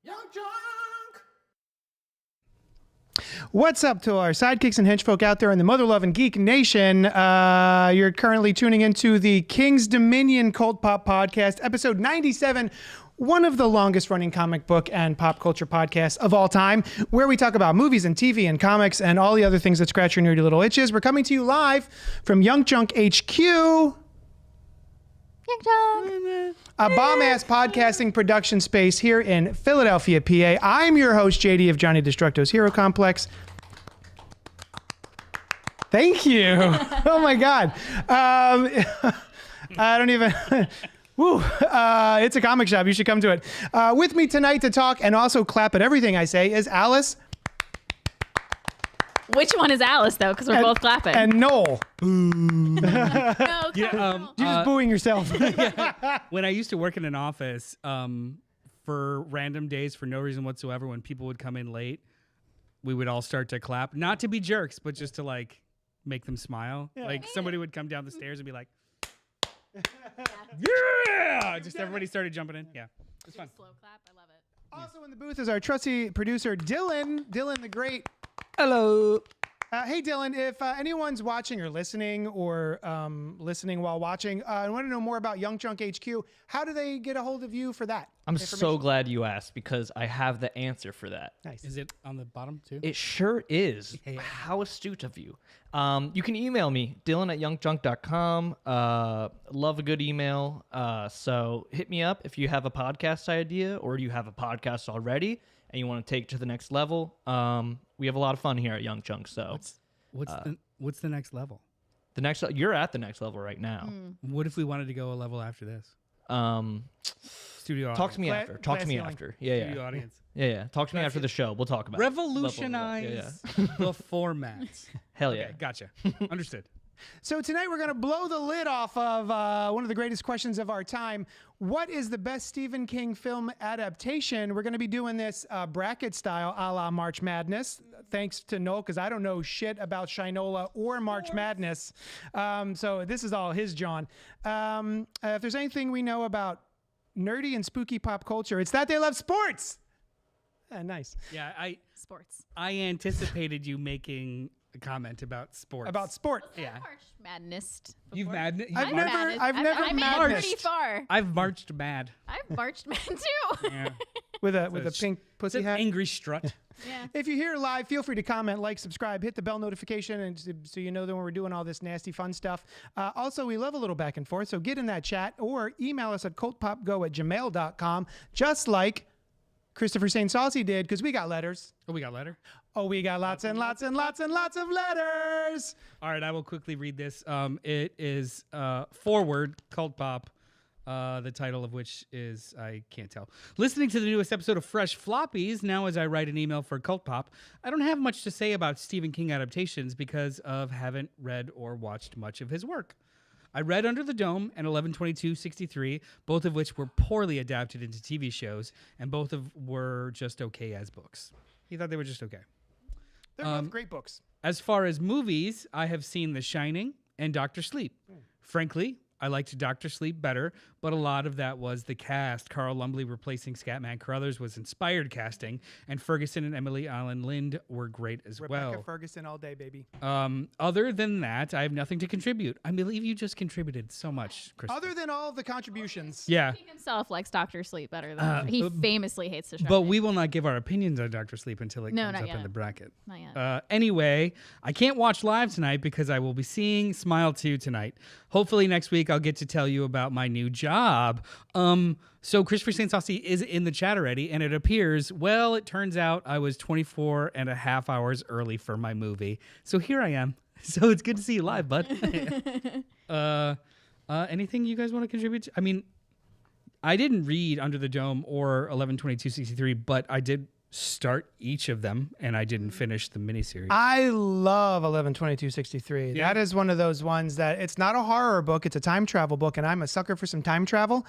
Young Junk! What's up to our sidekicks and henchfolk out there in the mother-loving geek nation? You're currently tuning into the King's Dominion CultPop podcast, episode 97, one of the longest-running comic book and pop culture podcasts of all time, where we talk about movies and TV and comics and all the other things that scratch your nerdy little itches. We're coming to you live from Young Junk HQ. A bomb-ass podcasting production space here in Philadelphia, PA. I'm your host, JD of Johnny Destructo's Hero Complex. Thank you. Oh my God. I don't even... Woo. It's a comic shop. You should come to it. With me tonight to talk and also clap at everything I say is Alice. Which one is Alice, though? Because we're both clapping. And Noel. No, You're just booing yourself. When I used to work in an office, for random days, for no reason whatsoever, when people would come in late, we would all start to clap. Not to be jerks, but just to, like, make them smile. Yeah. Like, somebody would come down the stairs and be like, yeah! Just everybody started jumping in. Yeah. It's fun. Slow clap. I love it. Also in the booth is our trusty producer, Dylan. Dylan the Great. Hello. Hey, Dylan, if anyone's watching or listening or listening while watching and want to know more about Young Junk HQ, how do they get a hold of you for that? I'm so glad you asked because I have the answer for that. Nice. Is it on the bottom, too? It sure is. Yeah. How astute of you. You can email me, dylan@youngjunk.com. Love a good email. So hit me up if you have a podcast idea or you have a podcast already and you want to take it to the next level. We have a lot of fun here at Young Junk. So What's the next level? the next you're at the next level right now. What if we wanted to go a level after this? Studio audience. Talk to me after. Talk to me after. Yeah, Studio yeah. audience. Yeah. Talk to me after the show. We'll talk about it. Revolutionize the formats. Hell yeah. Okay, gotcha. Understood. So tonight we're going to blow the lid off of one of the greatest questions of our time. What is the best Stephen King film adaptation? We're going to be doing this bracket style a la March Madness. Thanks to Noel, because I don't know shit about Shinola or March Madness. So this is all his John. If there's anything we know about nerdy and spooky pop culture, it's that they love sports. Nice. Yeah, Sports. I anticipated you making a comment about sports. About sport. Yeah. March Madness. You've mad. I've never I made it madnessed. pretty far. I've marched mad. I've marched mad too. Yeah. With a pink pussy It's an hat. angry strut. Yeah. If you're here live, feel free to comment, like, subscribe, hit the bell notification, and so you know that when we're doing all this nasty fun stuff. Also, we love a little back and forth, so get in that chat or email us at cultpopgo@gmail.com, just like Christopher St. Saucy did, because we got letters. Oh, we got a letter? Oh, we got lots and lots and lots and lots of letters. All right, I will quickly read this. It is Forward, Cult Pop, the title of which is, I can't tell. Listening to the newest episode of Fresh Floppies, now as I write an email for Cult Pop, I don't have much to say about Stephen King adaptations because of haven't read or watched much of his work. I read Under the Dome and 11/22/63, both of which were poorly adapted into TV shows, and both were just okay as books. He thought they were just okay. They're both great books. As far as movies, I have seen The Shining and Dr. Sleep. Frankly, I liked Dr. Sleep better, but a lot of that was the cast. Carl Lumbly replacing Scatman Crothers was inspired casting, and Ferguson and Emily Allen Lind were great as Rebecca well. Ferguson all day, baby. Other than that, I have nothing to contribute. I believe you just contributed so much, Chris. Other than all of the contributions. Yeah. He himself likes Dr. Sleep better than he famously hates The Shining. But we will not give our opinions on Dr. Sleep until it comes not up in yet. the bracket. Not yet. Anyway, I can't watch live tonight because I will be seeing Smile 2 tonight. Hopefully next week I'll get to tell you about my new job. So Christopher St. Saucy is in the chat already, and it appears, well, it turns out I was 24 and a half hours early for my movie. So here I am. So it's good to see you live, bud. Anything you guys want to contribute to? I mean, I didn't read Under the Dome or 11/22/63, but I did start each of them, and I didn't finish the miniseries. I love 11/22/63. Yeah. That is one of those ones that it's not a horror book, it's a time travel book, and I'm a sucker for some time travel.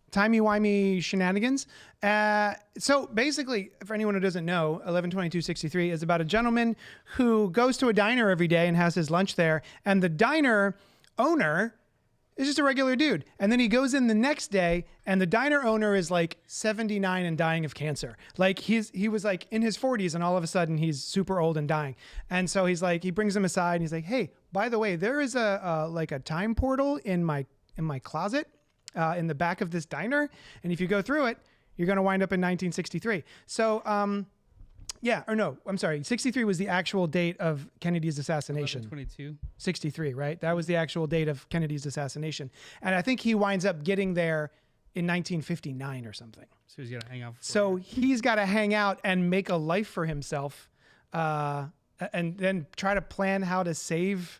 Timey-wimey shenanigans. So basically, for anyone who doesn't know, 11/22/63 is about a gentleman who goes to a diner every day and has his lunch there, and the diner owner It's just a regular dude. And then he goes in the next day, and the diner owner is like 79 and dying of cancer. Like he was like in his 40s, and all of a sudden he's super old and dying. And so he's like, he brings him aside, and he's like, hey, by the way, there is a time portal in my closet in the back of this diner, and if you go through it, you're going to wind up in 1963. So, yeah, or no, I'm sorry. 63 was the actual date of Kennedy's assassination. 22. 63, right? That was the actual date of Kennedy's assassination. And I think he winds up getting there in 1959 or something. So he's got to hang out. So he's got to hang out and make a life for himself and then try to plan how to save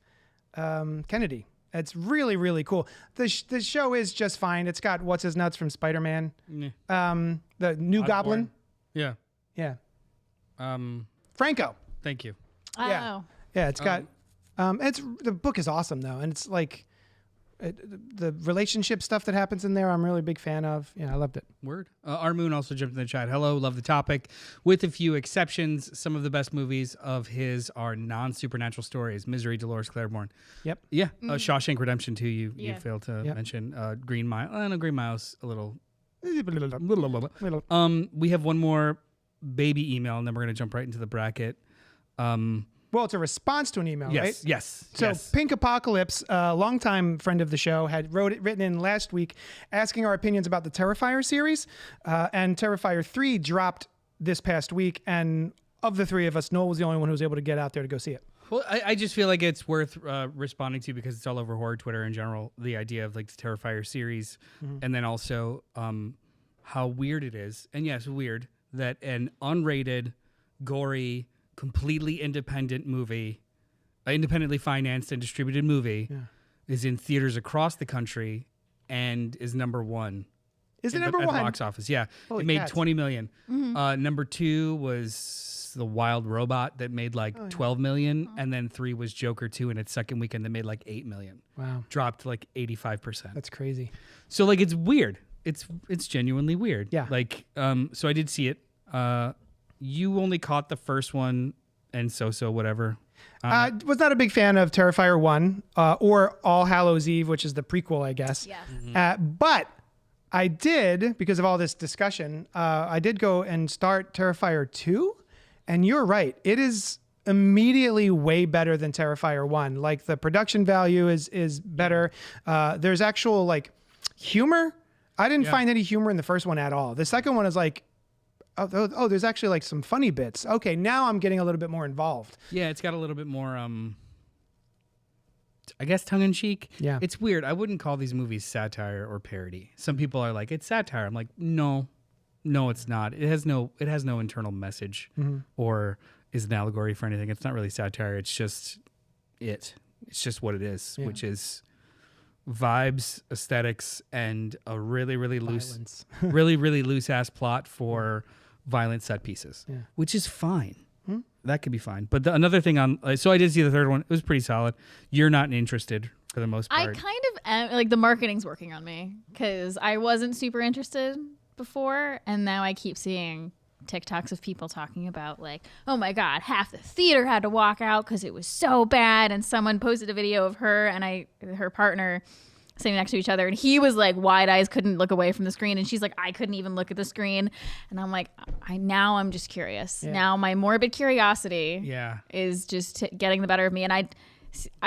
Kennedy. It's really, really cool. The show is just fine. It's got What's-His-Nuts from Spider-Man. The new Goblin. Yeah. Yeah. Franco. Thank you. Yeah. Oh. Yeah, it's got the book is awesome though, and it's like the relationship stuff that happens in there I'm really a big fan of. Yeah, I loved it. Word. Our Moon also jumped in the chat. Hello, love the topic. With a few exceptions, some of the best movies of his are non-supernatural stories. Misery, Dolores Claiborne. Yep. Yeah. Shawshank Redemption 2, you Yeah. failed to Yep. mention. Green Mile. I know Green Mile's a little. Little. We have one more baby email, and then we're going to jump right into the bracket. Well, it's a response to an email, right? Yes. So yes. Pink Apocalypse, a longtime friend of the show, had written in last week asking our opinions about the Terrifier series. And Terrifier 3 dropped this past week. And of the three of us, Noel was the only one who was able to get out there to go see it. Well, I just feel like it's worth responding to because it's all over horror Twitter in general. The idea of like the Terrifier series, and then also how weird it is. And yes, weird that an unrated, gory, completely independent movie, independently financed and distributed movie, is in theaters across the country and is number one. Is it at number the one? box office? Yeah, Holy it made cats. 20 million. Number 2 was The Wild Robot that made like 12 million, and then 3 was Joker 2 in its second weekend that made like 8 million. Wow. Dropped like 85%. That's crazy. So like it's weird. It's genuinely weird. Yeah. Like so I did see it. You only caught the first one and so whatever. Was not a big fan of Terrifier 1 or All Hallows Eve, which is the prequel, I guess. Yes. But I did, because of all this discussion, I did go and start Terrifier 2. And you're right. It is immediately way better than Terrifier 1. Like the production value is better. There's actual like humor. I didn't find any humor in the first one at all. The second one is like, oh, there's actually like some funny bits. Okay, now I'm getting a little bit more involved. Yeah, it's got a little bit more I guess tongue-in-cheek. Yeah. It's weird. I wouldn't call these movies satire or parody. Some people are like, it's satire. I'm like, no, it's not. It has no internal message or is an allegory for anything. It's not really satire. It's just It's just what it is, which is vibes, aesthetics, and a really, really loose, really loose ass plot for violent set pieces, which is fine. That could be fine. But another thing so I did see the third one. It was pretty solid. You're not interested for the most part. I kind of am, like the marketing's working on me because I wasn't super interested before, and now I keep seeing TikToks of people talking about like, oh my God, half the theater had to walk out because it was so bad. And someone posted a video of her and her partner sitting next to each other, and he was like wide eyes, couldn't look away from the screen, and she's like, I couldn't even look at the screen. And I'm like, I'm just curious. Now my morbid curiosity is just getting the better of me, and I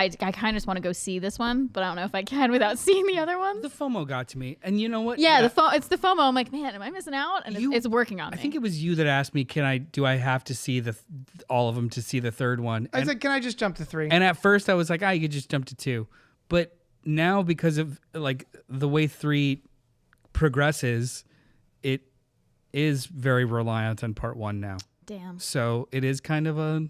kind of just want to go see this one, but I don't know if I can without seeing the other ones. The FOMO got to me, and you know what? It's the FOMO. I'm like, man, am I missing out? And it's working on me. I think it was you that asked me, do I have to see all of them to see the third one? I said, can I just jump to 3? And at first I was like, you could just jump to 2, but now because of like the way 3 progresses, it is very reliant on part 1 now. Damn. So it is kind of a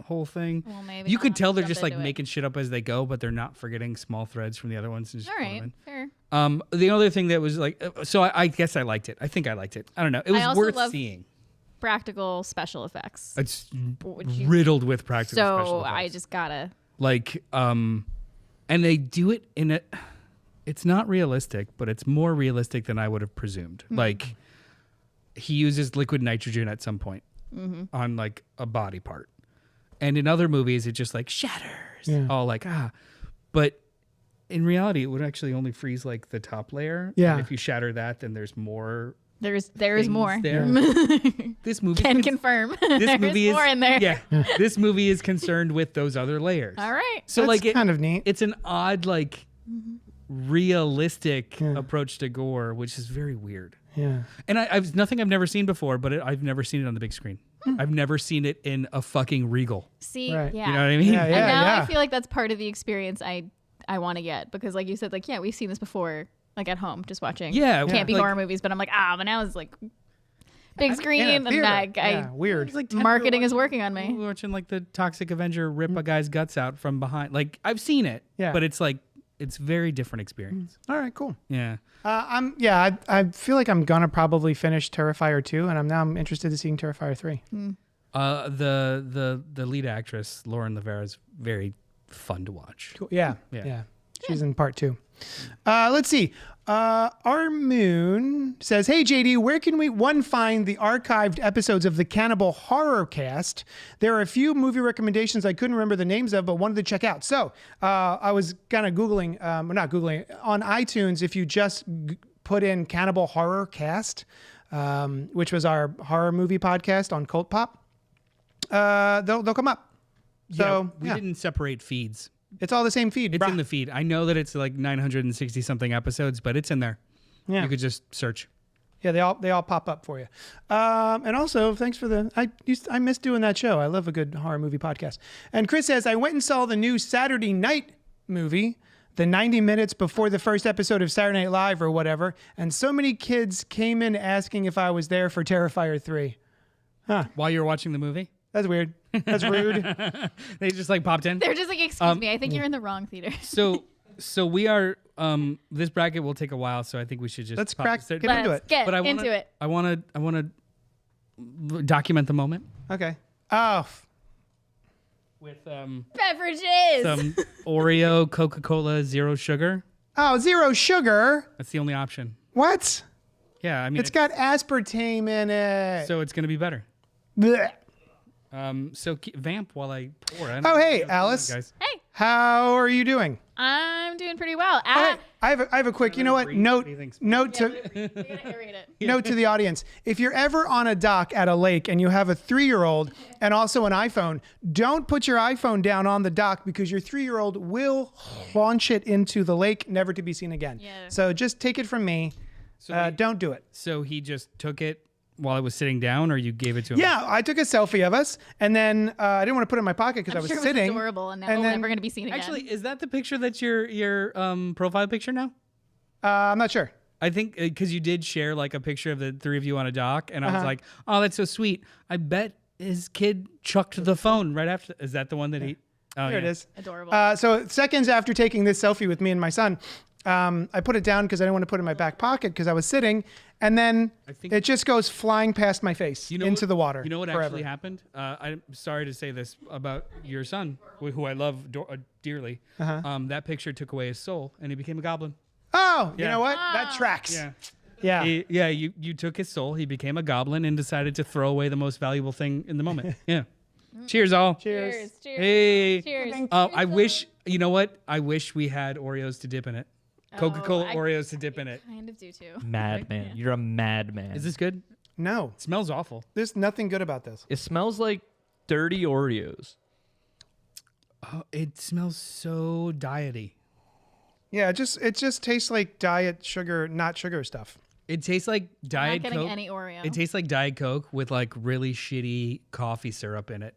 whole thing. Well, maybe you I'll could have tell to they're just jump like into it. making shit up as they go, but they're not forgetting small threads from the other ones. And just All put 'em right, in. fair. The other thing that was like, so I guess I liked it. I think I liked it. I don't know. It was also worth love seeing. Practical special effects. It's riddled with practical special So effects. I just gotta. Like, and they do it in a. It's not realistic, but it's more realistic than I would have presumed. Like, he uses liquid nitrogen at some point on like a body part, and in other movies it just like shatters, all like but in reality, it would actually only freeze like the top layer. Yeah. And if you shatter that, then there's more. There is things more. there. This movie Can confirm. This There's movie is more in there. Yeah. This movie is concerned with those other layers. All right. So That's like kind of neat. it's an odd like realistic approach to gore, which is very weird. Yeah. And I've nothing I've never seen before, but I've never seen it on the big screen. I've never seen it in a fucking Regal. See, Right. yeah. You know what I mean? Yeah, And now yeah. I feel like that's part of the experience I want to get because, like you said, like we've seen this before, like at home, just watching. Yeah, campy like- horror movies, but I'm like, but now it's like big screen, In a and theater. like Yeah, weird. It's like marketing is working on me. We're watching like the Toxic Avenger rip a guy's guts out from behind. Like I've seen it, Yeah. but it's like it's very different experience. All right, cool. Yeah. I feel like I'm gonna probably finish Terrifier 2, and I'm interested in seeing Terrifier 3. The lead actress Lauren Lavera is very fun to watch. Cool. Yeah. Yeah. She's in part 2. Let's see. Our Moon says, "Hey JD, where can we find the archived episodes of the Cannibal Horror Cast? There are a few movie recommendations I couldn't remember the names of, but wanted to check out." So I was kind of Googling, not Googling, on iTunes. If you just put in Cannibal Horror Cast, which was our horror movie podcast on CultPop, they'll come up. So we didn't separate feeds. it's all the same feed. It's brah. in the feed. I know that it's like 960 something episodes, but it's in there. Yeah. You could just search. Yeah, they all pop up for you. And also, thanks for I miss doing that show. I love a good horror movie podcast. And Chris says, I went and saw the new Saturday Night movie, the 90 minutes before the first episode of Saturday Night Live or whatever, and so many kids came in asking if I was there for Terrifier 3. While you were watching the movie, That's weird. That's rude. they just like popped in. They're just like, excuse me, I think you're in the wrong theater. So we are. This bracket will take a while, so I think we should just Let's pop- get into Let's it. get But I wanna, into it. I want to document the moment Okay. Oh, with Beverages. some Oreo, Coca-Cola, zero sugar. zero sugar. That's the only option. What? Yeah, I mean, It's got aspartame in it. so it's gonna be better. Blech. So vamp while I pour. Oh, hey, Alice. Guys. Hey, How are you doing? I'm doing pretty well. Hey, I have a quick, you know what? Note Breathing. to We gotta aerate it. note to the audience. If you're ever on a dock at a lake and you have a 3-year-old and also an iPhone, don't put your iPhone down on the dock because your 3-year-old will launch it into the lake, never to be seen again. Yeah. So just take it from me. Don't do it. So he just took it while I was sitting down, or you gave it to him? Yeah, I took a selfie of us, and then I didn't want to put it in my pocket because I was Sure, it was sitting. adorable, and now and we're then- never going to be seen again. Actually, is that the picture that's your profile picture now? I'm not sure. I think because you did share like a picture of the three of you on a dock, and I was Uh-huh. like, "Oh, that's so sweet." I bet his kid chucked the phone right after. Is that the one that he? Oh, Here yeah. it is. Adorable. So seconds after taking this selfie with me and my son, I put it down because I didn't want to put it in my back pocket because I was sitting, and then think- it just goes flying past my face into what- the water. You know what forever. actually happened? I'm sorry to say this about your son, who I love dearly. That picture took away his soul, and he became a goblin. Oh, you Yeah. know what? That tracks. Yeah. You took his soul. He became a goblin and decided to throw away the most valuable thing in the moment. Yeah. Cheers, all. Cheers. Cheers. Hey. Cheers. I wish. You know what? I wish we had Oreos to dip in it. Coca-Cola I Oreos to dip in it. kind of do too. Madman. You're a madman. Is this good? No, It smells awful. there's nothing good about this. It smells like dirty Oreos. Oh, it smells so diety. Yeah, it just tastes like diet sugar, not sugar stuff. It tastes like Not Diet getting Coke. any Oreo. It tastes like Diet Coke with like really shitty coffee syrup in it.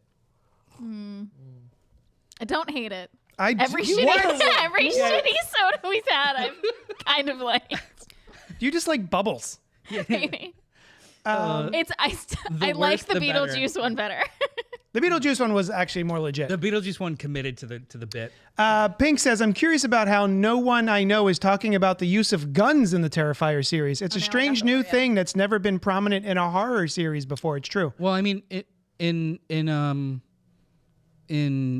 I don't hate it. What? Every shitty soda we've had, I've kind of liked. You just like bubbles. Maybe. It's I like worse, the the better. Beetlejuice one better. The Beetlejuice one was actually more legit. The Beetlejuice one committed to the bit. Pink says, I'm curious about how no one I know is talking about the use of guns in the Terrifier series. It's a strange new thing that's never been prominent in a horror series before. It's true. Well, I mean, in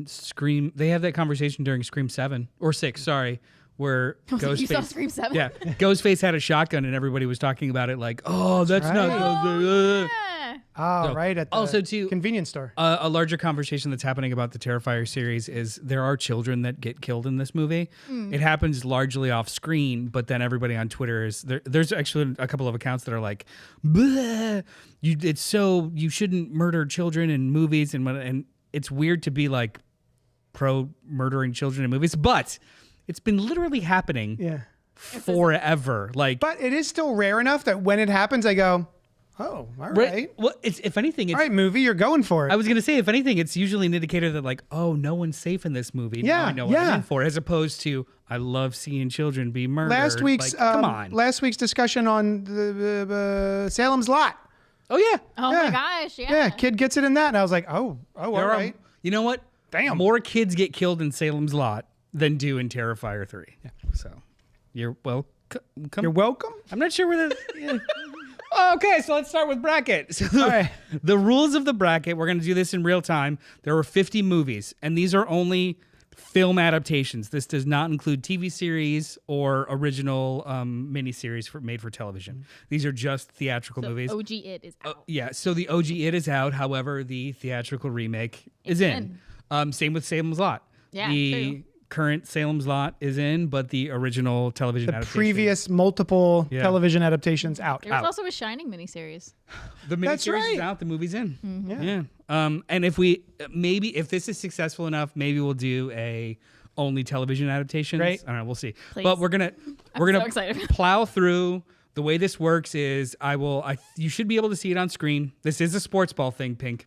Scream, they have that conversation during Scream 7 or 6, sorry, where You saw Ghostface. Scream 7? Yeah, Ghostface had a shotgun, and everybody was talking about it like, "Oh, that's right. not." Oh, So, right. At the also, too, convenience store. a larger conversation that's happening about the Terrifier series is there are children that get killed in this movie. It happens largely off screen, but then everybody on Twitter is there's actually a couple of accounts that are like, "Bleh, you shouldn't murder children in movies," and it's weird to be like pro murdering children in movies, but it's been literally happening Yeah. forever. Like, But it is still rare enough that when it happens, I go, oh, all right. Well, if anything, it's All right, movie, you're going for it. I was gonna say, if anything, it's usually an indicator that like, oh, no one's safe in this movie. Now Yeah, I know what I'm yeah. in for, as opposed to I love seeing children be murdered. last week's like, come on. last week's discussion on the Salem's Lot. Oh yeah, Oh Yeah. my gosh, yeah. Yeah, kid gets it in that, and I was like, oh, all There are- right. You know what? Damn. More kids get killed in Salem's Lot than do in Terrifier 3. Yeah. So you're welcome. You're welcome. I'm not sure where the. Yeah. Okay, so let's start with bracket. So All right. the rules of the bracket, we're going to do this in real time. There were 50 movies, and these are only film adaptations. This does not include TV series or original miniseries made for television. These are just theatrical So movies. OG It is out. Yeah, so the OG It is out. However, the theatrical remake is in. Same with Salem's Lot. Yeah, the true. current Salem's Lot is in, but the original television The adaptation. previous multiple Yeah. television adaptations out. There was also a Shining miniseries. The That's miniseries is right. out. The movie's in. Yeah. Yeah. And if we if this is successful enough, maybe we'll do a only television adaptations. Right. I don't know. We'll see. Please. But we're gonna so excited. plow through. The way this works is you should be able to see it on screen. This is a sports ball thing, Pink.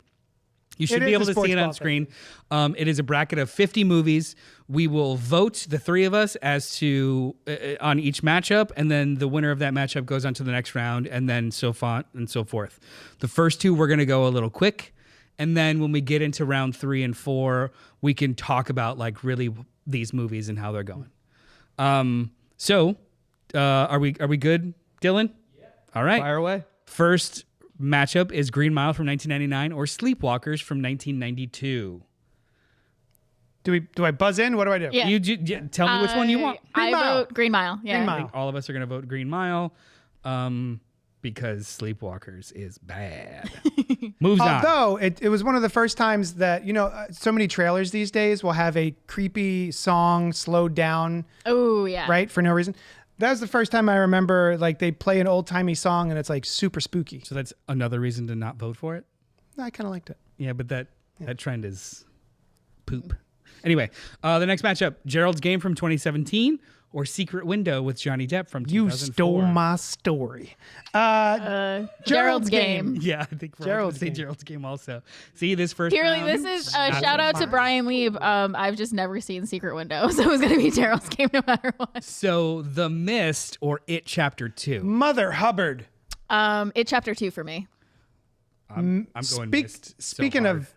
You should It be is able a to sports see it ball on screen. It is a bracket of 50 movies. We will vote, the three of us, as to on each matchup, and then the winner of that matchup goes on to the next round, and then so on and so forth. The first two we're going to go a little quick, and then when we get into round 3 and 4, we can talk about like really these movies and how they're going. So are we good, Dylan? Yeah. All right. Fire away. First matchup is Green Mile from 1999 or Sleepwalkers from 1992. Do I buzz in? What do I do? Yeah. Tell me which one you want. Green I Mile. vote Green Mile. Yeah. Green I Mile. think all of us are going to vote Green Mile because Sleepwalkers is bad. Moves on. Although it was one of the first times that, so many trailers these days will have a creepy song slowed down, Oh yeah. right, for no reason. That was the first time I remember, like, they play an old-timey song and it's, like, super spooky. So that's another reason to not vote for it? I kind of liked it. Yeah, but that trend is poop. Anyway, the next matchup, Gerald's Game from 2017 or Secret Window with Johnny Depp from 2004. You stole my story. Gerald's Game. Yeah, I think we're Gerald's say Game. Gerald's Game also. See, this first Purely, round, this is a not shout out to Brian Lieb. I've just never seen Secret Window, so it was gonna be Gerald's Game no matter what. So The Mist or It Chapter 2. Mother Hubbard. It chapter 2 for me. I'm going Mist. so Speaking hard. of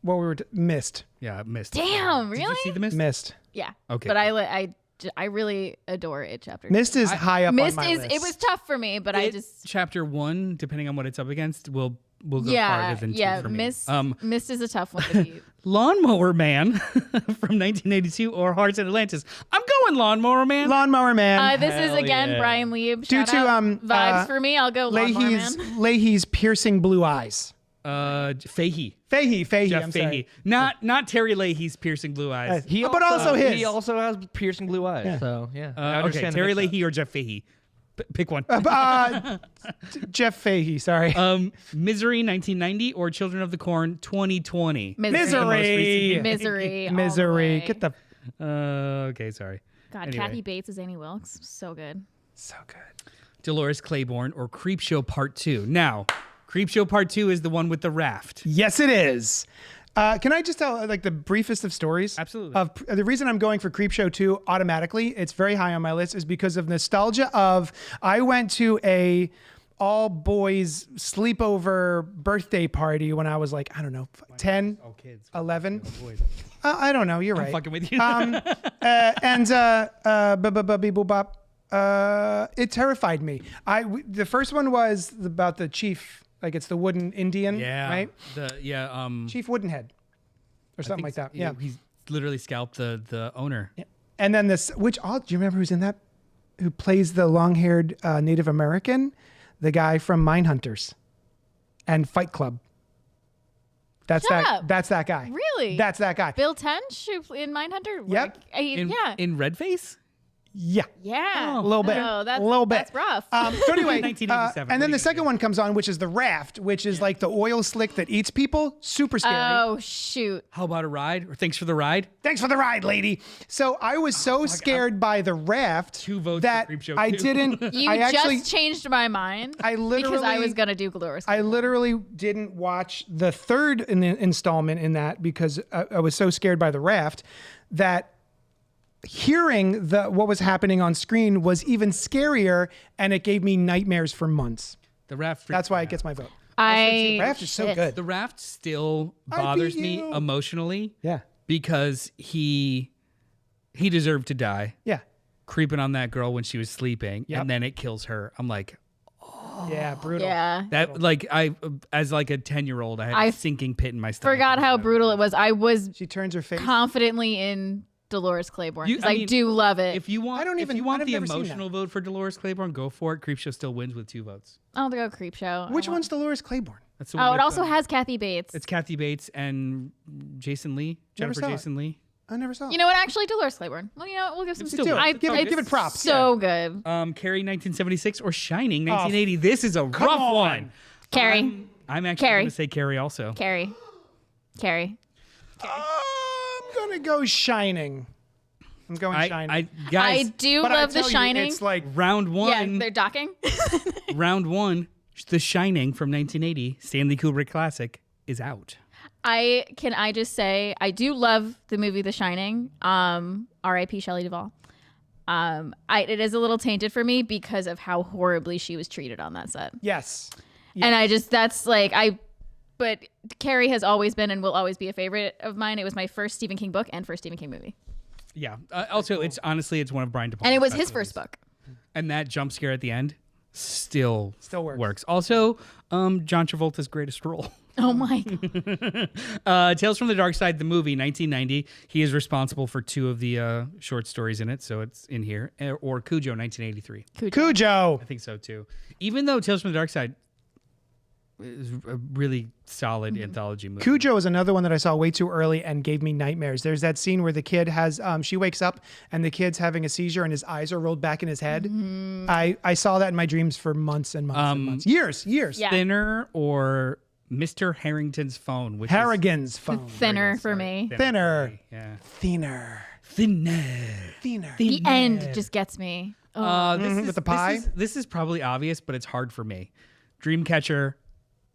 what we were Mist. Yeah, Mist. Damn, Did you really? see The Mist? Mist. Yeah. Okay, But cool. I really adore It chapter 2. Mist is high up Mist on my is list. it was tough for me, but I It just Chapter 1, depending on what it's up against, will go yeah farther than 2 yeah for me. Mist is a tough one to beat. Lawnmower Man from 1982 or Hearts in Atlantis. I'm going Lawnmower Man. Lawnmower Man. This is Hell again yeah. Brian Lieb. Due Shout to, out. Vibes for me. I'll go Lawnmower Leahy's Man. Leahy's piercing blue eyes. Fahey. Fahey, Jeff I'm Fahey. sorry. Not Terry Leahy's piercing blue eyes. But also his. He also has piercing blue eyes. Yeah. So yeah. I Okay, understand the Terry mix-up. Leahy or Jeff Fahey. Pick one. Jeff Fahey, sorry. Misery 1990 or Children of the Corn 2020. Misery. Misery. all the Misery. way. Get the Okay, sorry. God, Anyway. Kathy Bates as Annie Wilkes. So good. so good. Dolores Claiborne or Creepshow Part 2. Now, Creepshow Part 2 is the one with the raft. Yes, it is. Can I just tell like the briefest of stories? Absolutely. Of the reason I'm going for Creepshow 2 automatically, it's very high on my list, is because of nostalgia of I went to a all boys sleepover birthday party when I was like, I don't know, 10, Oh, kids. 11. Boys. I don't know. You're right. Fucking with you. It terrified me. The first one was about the chief, like it's the wooden Indian, yeah. right? Chief Chief Woodenhead, or something like that. Yeah. He's literally scalped the owner. Yeah. And then this, do you remember who's in that? Who plays the long-haired Native American? The guy from Mindhunters. and Fight Club. That's Shut that. up. That's that guy. Really? That's that guy. Bill Tench who in Mindhunter? Yep. Yeah. In Redface? Yeah. Yeah. A little bit. Oh, that's, a little bit. That's rough. So anyway, 1987. and then What are the you second gonna one comes on, which is the raft, which is like the oil slick that eats people. Super scary. oh, shoot. How about a ride? Or thanks for the ride? Thanks for the ride, lady. So I was so scared by the raft 2 votes for that Creepshow I 2. didn't. You I actually, just changed my mind. I because I literally- was going to do Glorious. I literally didn't watch the third installment in that because I was so scared by the raft that hearing what was happening on screen was even scarier, and it gave me nightmares for months. The raft. That's why it gets my vote. I Raft is so shit. good. The raft still I beat bothers me you. emotionally Yeah. because he deserved to die Yeah. creeping on that girl when she was sleeping, Yep. and then it kills her. I'm like, Yeah, brutal. Yeah. that, like, I, as like a 10-year-old, I had I a sinking pit in my stomach. Forgot how brutal it was. I was She turns her face. confidently in Dolores Claiborne You- because I I mean, do love it. If you want, I don't if even- you want I've the never seen that. emotional vote for Dolores Claiborne, go for it. Creepshow still wins with 2 votes. I'll go Creepshow. Which one's Dolores Claiborne? That's the one Oh, it with, also has Kathy Bates. it's Kathy Bates and Jason Lee, Never Jennifer saw it. Jason Lee. I never saw it. You know what? Actually, Dolores Claiborne. Well, you know what? We'll give some. Still do good. it. Give it props. So good. Carrie 1976 or Shining 1980. This is a rough on. one. Carrie. I'm actually Carrie. going to say Carrie also. Carrie. I'm gonna go Shining. I'm going Shining. I Guys, do But I love The tell you, Shining. it's like round yeah, one. they're docking. Round one. The Shining from 1980, Stanley Kubrick classic, is out. I just say I do love the movie The Shining. R.I.P. Shelley Duvall. It is a little tainted for me because of how horribly she was treated on that set. yes. And but Carrie has always been and will always be a favorite of mine. It was my first Stephen King book and first Stephen King movie. Yeah. Also, it's honestly, it's one of Brian De Palma's And it was best his movies. first book. And that jump scare at the end still works. Also, John Travolta's greatest role. Oh my God. Tales from the Dark Side, the movie, 1990. He is responsible for 2 of the short stories in it, so it's in here. Or Cujo, 1983. Cujo. I think so too. Even though Tales from the Dark Side is a really solid anthology movie. Cujo is another one that I saw way too early and gave me nightmares. There's that scene where the kid has, she wakes up and the kid's having a seizure and his eyes are rolled back in his head. I saw that in my dreams for months and months and months. Years. Yeah. Thinner or Mr. Harrington's phone, which Harrigan's phone. Thinner for me. Thinner. Yeah. Thinner. Thinner. Thinner. The end just gets me. Oh. This is, With the pie? This is probably obvious, but it's hard for me. Dreamcatcher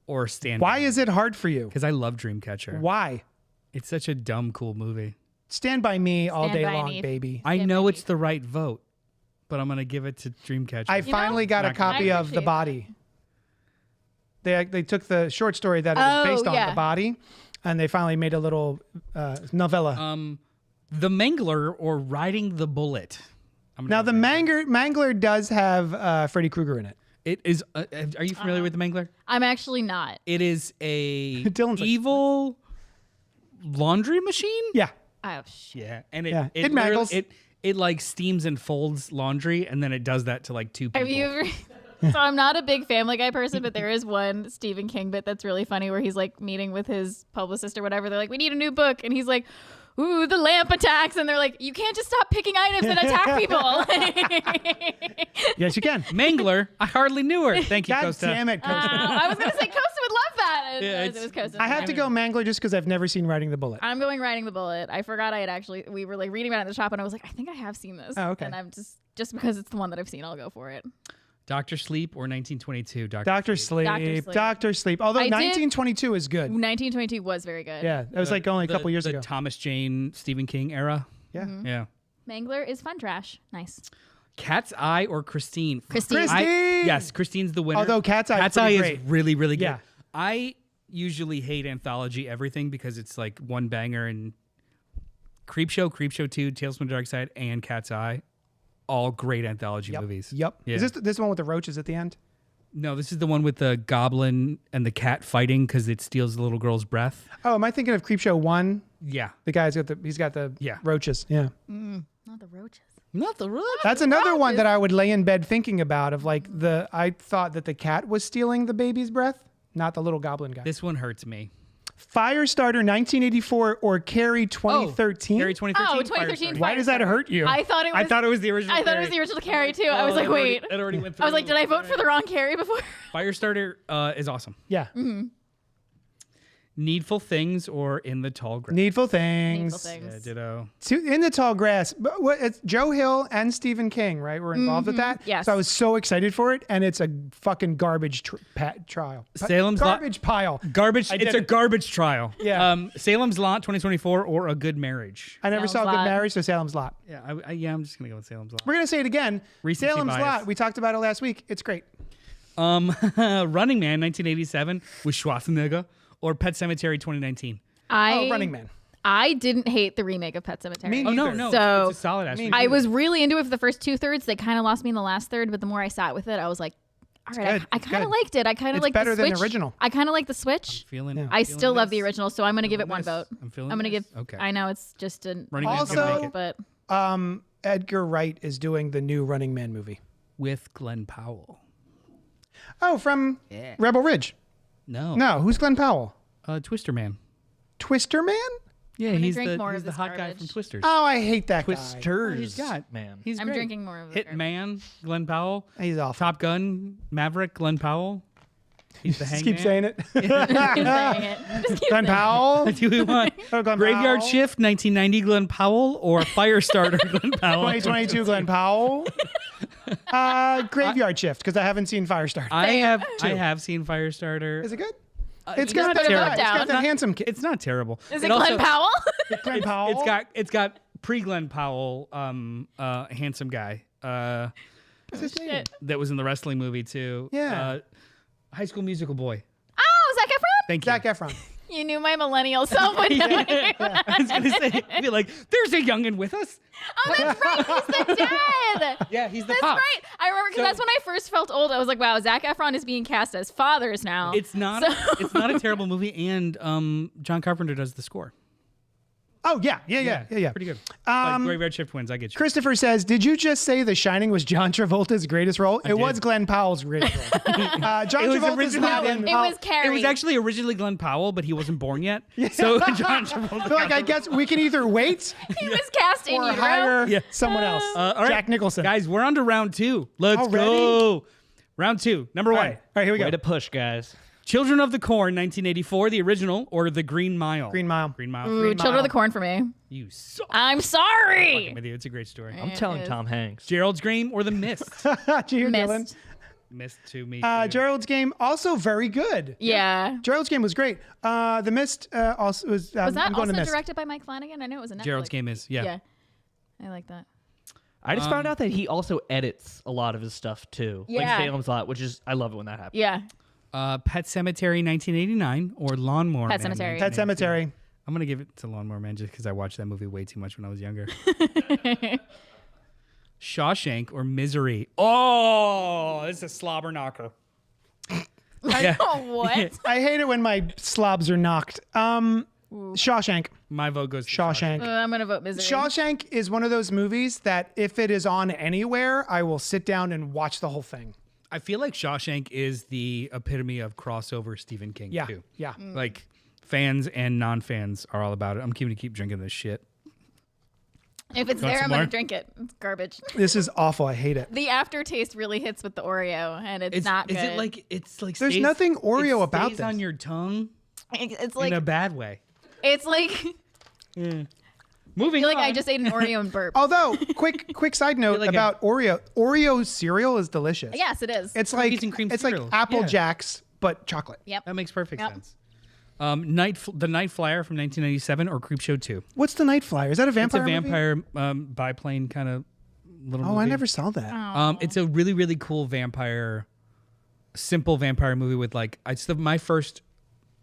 or Stand. Why is it hard for you? Because I love Dreamcatcher. Why? It's such a dumb, cool movie. Stand by me all Stand day by long, me. baby. I Stand know by it's me. the right vote, but I'm gonna give it to Dreamcatcher. I finally got a Not gonna- copy I of The appreciate Body. They took the short story that it was Oh, based on, yeah. The Body, and they finally made a little novella. The Mangler or Riding the Bullet. Now, the Mangler does have Freddy Krueger in it. It is. Are you familiar with the Mangler? I'm actually not. It is a Dylan's like- evil laundry machine. Yeah. Oh, shit. Yeah, and Yeah, it literally- mangles. It like steams and folds laundry, and then it does that to like 2 people. Have you ever? So I'm not a big Family Guy person, but there is one Stephen King bit that's really funny where he's like meeting with his publicist or whatever. They're like, "We need a new book," and he's like, "Ooh, the lamp attacks," and they're like, "You can't just stop picking items that attack people." Yes, you can. Mangler? I hardly knew her. Thank you, God Costa. damn it, Costa. I was gonna say Costa would love that. And Yeah, it was Costa. I have to go Mangler just because I've never seen Riding the Bullet. I'm going Riding the Bullet. I forgot I had actually. We were like reading about it in the shop, and I was like, I think I have seen this. Oh, okay. And I'm just because it's the one that I've seen, I'll go for it. Dr. Sleep or 1922? Dr. Sleep. Dr. Sleep. Dr. Sleep. Although I did- 1922 is good. 1922 was very good. Yeah, that was like only a couple years the ago. Thomas Jane, Stephen King era. Yeah. Yeah. Mangler is fun trash. Nice. Cat's Eye or Christine? Christine. Christine! Yes, Christine's the winner. Although Cat's Eye is Cat's Eye pretty is great. really, really good. Yeah. I usually hate anthology everything because it's like one banger, and Creepshow, Creepshow 2, Tales from the Dark Side, and Cat's Eye, all great anthology movies. Yep. Yeah. Is this one with the roaches at the end? No, this is the one with the goblin and the cat fighting because it steals the little girl's breath. Oh, am I thinking of Creepshow 1? Yeah. The guy's got the Yeah. roaches. Yeah. Not the roaches. Not the roach. That's another one that I would lay in bed thinking about of like I thought that the cat was stealing the baby's breath. not the little goblin guy. This one hurts me. Firestarter 1984 or Carrie 2013. Carrie 2013. Oh, 2013. Firestarter. Why does that hurt you? I thought it was the original. I thought it was the original Carrie too. I was like, wait. It already went through. I was like, did I vote for the wrong Carrie before? Firestarter is awesome. Yeah. Needful Things or In the Tall Grass. Needful Things. Needful Things. Yeah, ditto. In the Tall Grass. But it's Joe Hill and Stephen King, right? Were involved with that. Yes. So I was so excited for it, and it's a fucking garbage trial. Salem's Lot- garbage pile. Garbage. did It's a it. garbage trial. Yeah. Salem's Lot 2024 or A Good Marriage. I never Salem's saw Good Lot. Marriage, so Salem's Lot. Yeah, I'm just gonna go with Salem's Lot. We're gonna say it again. Recency Salem's bias. Lot. We talked about it last week. It's great. Running Man 1987 with Schwarzenegger or Pet Cemetery 2019. Running Man. I didn't hate the remake of Pet Sematary. Me Oh no, Neither. no, So, it's a solid ass. movie. I was really into it for the first 2/3. They kind of lost me in the last third, but the more I sat with it, I was like, all right, good. I It's kind of good. liked it. I kind of It's like better the than switch. the original. I kind of like the switch. feeling. I still love the this. original, so I'm going to give it one this. vote. I'm feeling going to this. give. Okay. I know it's just a Running Man's Also- gonna make it. but Edgar Wright is doing the new Running Man movie. With Glenn Powell. Oh, from Rebel Ridge. No. No, who's Glenn Powell? Twister Man. Twister Man? Yeah, gonna he's drink more he's of the this hot guy garbage. from Twisters. Oh, I hate that guy. Twisters. He's got man. He's I'm great. drinking more of the Hitman, Glenn Powell. He's awful. Top Gun, Maverick, Glenn Powell. He's the Just hangman. keep saying it. Keep saying it. Just keep Glenn saying it. Powell. Do we want Oh, Glenn Graveyard Powell. Shift 1990 Glenn Powell or Firestarter Glenn Powell? 2022 Glenn Powell. Graveyard Shift, because I haven't seen Firestarter. I have seen Firestarter. Is it good? It's got not that, terrible. it's got that handsome kid. It's not terrible. Is it It Glenn also- Powell? Glenn Powell. It's got pre Glenn Powell, handsome guy. What's his name? That was in the wrestling movie too. Yeah. High School Musical boy. Oh, Zac Efron? Thank you. Zac Efron. You knew my millennial self would know. I was gonna say, I'd be like, there's a youngin' with us. Oh, that's right. He's the dad. Yeah, he's the That's pop. right. I remember because So- that's when I first felt old. I was like, wow, Zac Efron is being cast as fathers now. It's not. It's not a terrible movie, and John Carpenter does the score. Oh, yeah. Pretty good. Like Graveyard Shift wins. I get you. Christopher says, did you just say The Shining was John Travolta's greatest role? It was did. Glenn Powell's greatest role. John It was Travolta's originally not Glenn in. it was Carrie. It was actually originally Glenn Powell, but he wasn't born yet. So John Travolta. So, like, I guess we can either wait He was cast in or utero. hire Yeah. someone else. All right. Jack Nicholson. Guys, we're on to round 2. Let's Already? go. Round 2. Number 1. All right, here we Way go. to push, guys. Children of the Corn, 1984, the original, or The Green Mile? Green Mile. Green Mile. Ooh, Children of the Corn for me. You suck. I'm sorry. With you. It's a great story. I'm telling is. Tom Hanks. Gerald's Game or The Mist? Did you hear Dylan? Missed. Mist to me. Gerald's Game, also very good. Yeah. Gerald's Game was great. The Mist also was. Was that I'm going also to Mist. directed by Mike Flanagan? I know it was a Netflix. Gerald's Game is, yeah. Yeah. I like that. I just found out that he also edits a lot of his stuff too. Like Yeah. Salem's Lot, which is I love it when that happens. Yeah. Pet Cemetery, 1989, or Lawnmower Pet Man, Sematary. Pet Cemetery. I'm going to give it to Lawnmower Man just because I watched that movie way too much when I was younger. Shawshank or Misery? Oh, this is a slobber knocker. Yeah. Oh, what? I hate it when my slobs are knocked. Shawshank. My vote goes to Shawshank. I'm going to vote Misery. Shawshank is one of those movies that if it is on anywhere, I will sit down and watch the whole thing. I feel like Shawshank is the epitome of crossover Stephen King, Yeah, too. yeah. Like, fans and non-fans are all about it. I'm going to keep drinking this shit. If it's Want there, some I'm going more? to drink it. It's garbage. This is awful. I hate it. The aftertaste really hits with the Oreo, and it's not good. Is it like, it's like There's stays- nothing Oreo it about stays this. on your tongue It's like in a bad way. it's like Moving like on. I just ate an Oreo and burp. Although, quick side note like about Oreo. Oreo cereal is delicious. Yes, it is. It's like Cookies and cream it's cereal. like Apple Yeah. Jacks but chocolate. Yep. That makes perfect Yep. sense. The Night Flyer from 1997 or Creepshow 2? What's the Night Flyer? Is that a It's a vampire? movie? vampire biplane kind of little Oh, movie. I never saw that. It's a really, really cool simple vampire movie with like, it's my first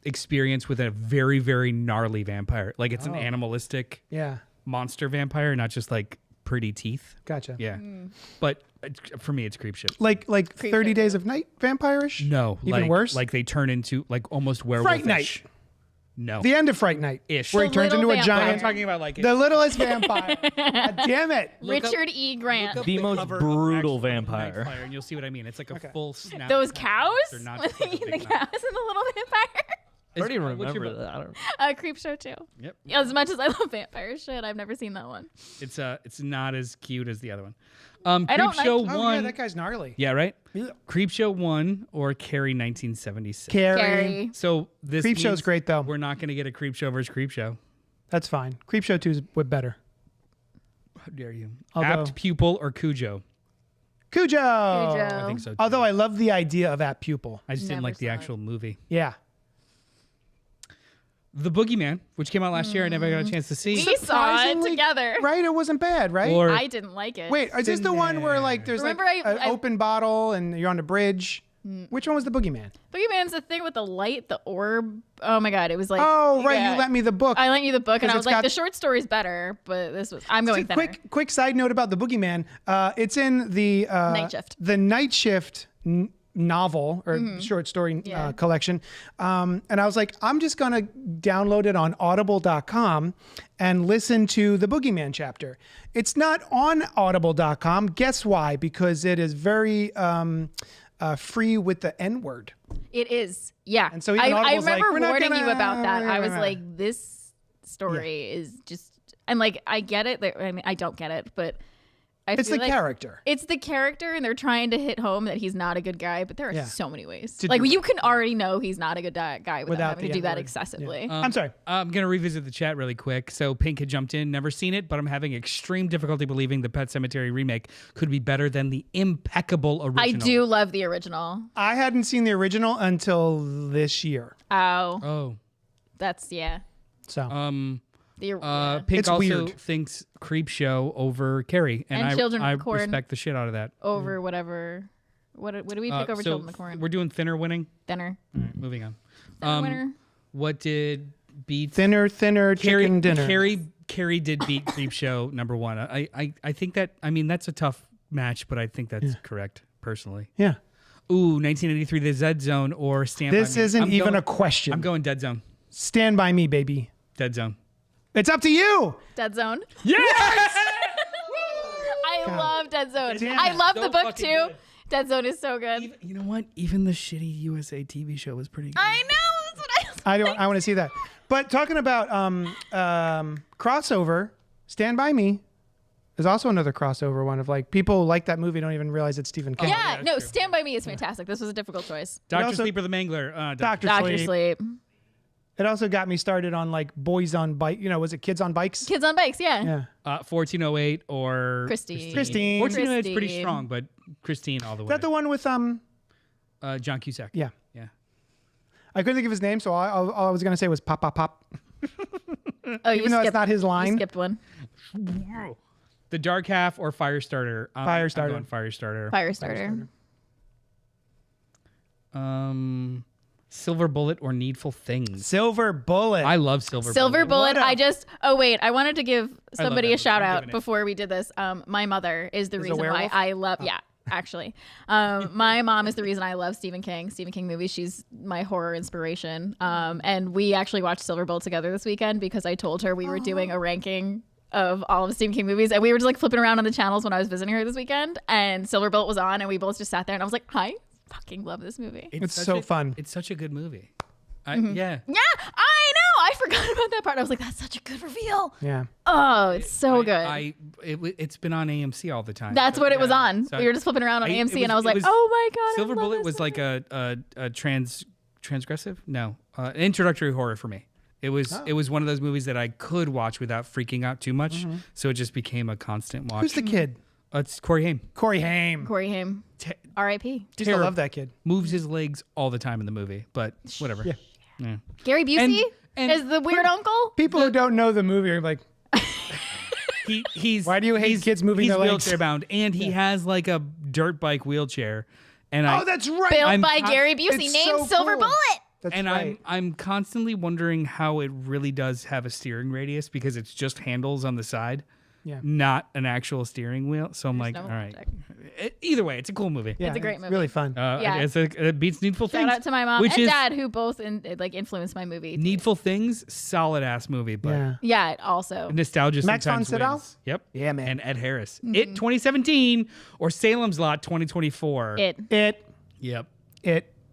experience with a very, very gnarly vampire. Like it's an animalistic Yeah, monster vampire, not just like pretty teeth. gotcha. Yeah. But for me, it's Creepshow. Like 30 Days of Night vampire-ish? No. Even like, worse? Like they turn into like almost werewolf. Fright Night. No. The end of Fright Night. Ish. Where he The turns little into a vampire. I'm giant. talking about like The littlest vampire. God damn it. Richard E. Grant. The most cover of brutal actual vampire. Nightfire, and you'll see what I mean. It's like a full snap. Those cows? They're not When just they like a eat the big cows mouth. and the little vampire. I don't even What's your remember vote? that. I don't. Creep Show too. Yep. As much as I love vampire shit, I've never seen that one. It's not as cute as the other one. I Creep don't like- Show Oh, Oh, yeah, 1. that guy's gnarly. Yeah, right? Yeah. Creep Show 1 or Carrie 1976. Carrie. So this Creep Show's means great, though. We're not going to get a Creep Show versus Creep Show. That's fine. Creep Show 2 is better. How dare you? Although- Apt Pupil or Cujo? Cujo. Cujo. I think so too. Although I love the idea of Apt Pupil. I just didn't Never like the saw it. actual movie. Yeah. The Boogeyman, which came out last year, I never got a chance to see. We saw it Surprisingly- together. Right? It wasn't bad, right? Or I didn't like it. Wait, is this the one where like there's Remember like an I- open bottle and you're on a bridge? Which one was the Boogeyman? Boogeyman's the thing with the light, the orb. Oh my god, it was like. Oh, right. yeah. You lent me the book. I lent you the book, and 'Cause I it's was like, got- the short story's better, but this was. I'm going thinner. Quick side note about the Boogeyman. It's in the Night Shift. The Night Shift novel or short story Yeah. collection. And I was like, I'm just gonna download it on Audible.com and listen to the Boogeyman chapter. It's not on Audible.com. Guess why? Because it is very free with the N word. It is, yeah. And so even I Audible's like, remember "We're not warning you gonna- about that. I was we're not." like, this story is just, and like, I get it. I mean, I don't get it, but It's feel the like character. It's the character, and they're trying to hit home that he's not a good guy. But there are Yeah. so many ways. To Like do you can already know he's not a good guy without Without having the to do that N-word. excessively. I'm sorry. I'm going to revisit the chat really quick. So Pink had jumped in, never seen it, but I'm having extreme difficulty believing the Pet Sematary remake could be better than the impeccable original. I do love the original. I hadn't seen the original until this year. Oh, Oh. that's yeah. So The Pink It's also weird. thinks Creep Show over Carrie, and, And Children I of Corn. respect the shit out of that. over whatever. What do we pick over So Children of the Corn? We're doing thinner winning. Dinner. All right, moving on. Dinner winner. What did beat thinner Carrie? chicken dinner. Carrie did beat Creep Show #1. I think that. I mean, that's a tough match, but I think that's correct personally. Yeah. Ooh, 1983, The Dead Zone or Stand By Me. This isn't I'm even going- a question. I'm going Dead Zone. Stand by me, baby. Dead Zone. It's up to you. Dead Zone. Yes! I love Dead Zone. Damn I it. love So the book fucking too. good. Dead Zone is so good. You know what? Even the shitty USA TV show was pretty good. I know. That's what I was I want to see that. But talking about crossover, Stand by Me is also another crossover one of like people like that movie don't even realize it's Stephen King. Yeah, that's no, true. Stand By Me is fantastic. This was a difficult choice. Dr. also- Sleeper the Mangler. Dr. Doctor Sleep. Sleep. It also got me started on like boys on bike. You know, was it Kids on Bikes? Kids on Bikes, yeah. Yeah. 1408 or Christine. Christine. 1408 is pretty Christine. strong, but Christine all the way. Is that the one with John Cusack. Yeah. Yeah. I couldn't think of his name, so all I was gonna say was pop pop pop. Oh, you Even though it's skipped, not his you line. skipped one. The Dark Half or Firestarter. Firestarter. I'm going Firestarter. Firestarter. Silver Bullet or Needful Things. Silver Bullet. I love Silver Silver Bullet. Bullet. Oh wait, I wanted to give somebody that a shout movie. I'm out giving it. before we did this. My mother is the a reason why werewolf? I love. Yeah, actually, my mom is the reason I love Stephen King movies. She's my horror inspiration. And we actually watched Silver Bullet together this weekend because I told her we were doing a ranking of all of the Stephen King movies, and we were just like flipping around on the channels when I was visiting her this weekend, and Silver Bullet was on, and we both just sat there, and I was like, I fucking love this movie. It's such so a- fun. It's such a good movie. Yeah. Yeah, I know. I forgot about that part. I was like, that's such a good reveal. Yeah. Oh, it's so good. It's been on AMC all the time. That's So, what it was yeah. on. So We were just flipping around on it AMC, and I was it like, oh my god. I Silver love Bullet this was like movie. a transgressive? No, an introductory horror for me. It was one of those movies that I could watch without freaking out too much. So it just became a constant watch. Who's the kid? It's Corey Haim. Corey Haim. Corey Haim. R.I.P. Used to terrible. love that kid. Moves his legs all the time in the movie, but whatever. Yeah. Yeah. Gary Busey And- is the weird uncle. People who don't know the movie are like, He's Why do you hate he's- kids moving he's their legs? wheelchair bound, and he has like a dirt bike wheelchair. And oh, that's right. Built I'm by con- Gary Busey, it's named so Silver cool. Bullet. That's and right. I'm constantly wondering how it really does have a steering radius because it's just handles on the side. Yeah. not an actual steering wheel. So I'm like, no all right. logic. Either way, it's a cool movie. Yeah, It's a great movie. Really fun. Yeah. It beats Needful Shout Things. out to my mom which and is dad who both influenced my movie. Needful Things, solid ass movie, but Yeah. Yeah, also. nostalgia Max von sometimes Sydow? wins. Yep. Yeah, man. And Ed Harris. It 2017 or Salem's Lot 2024. It. Yep.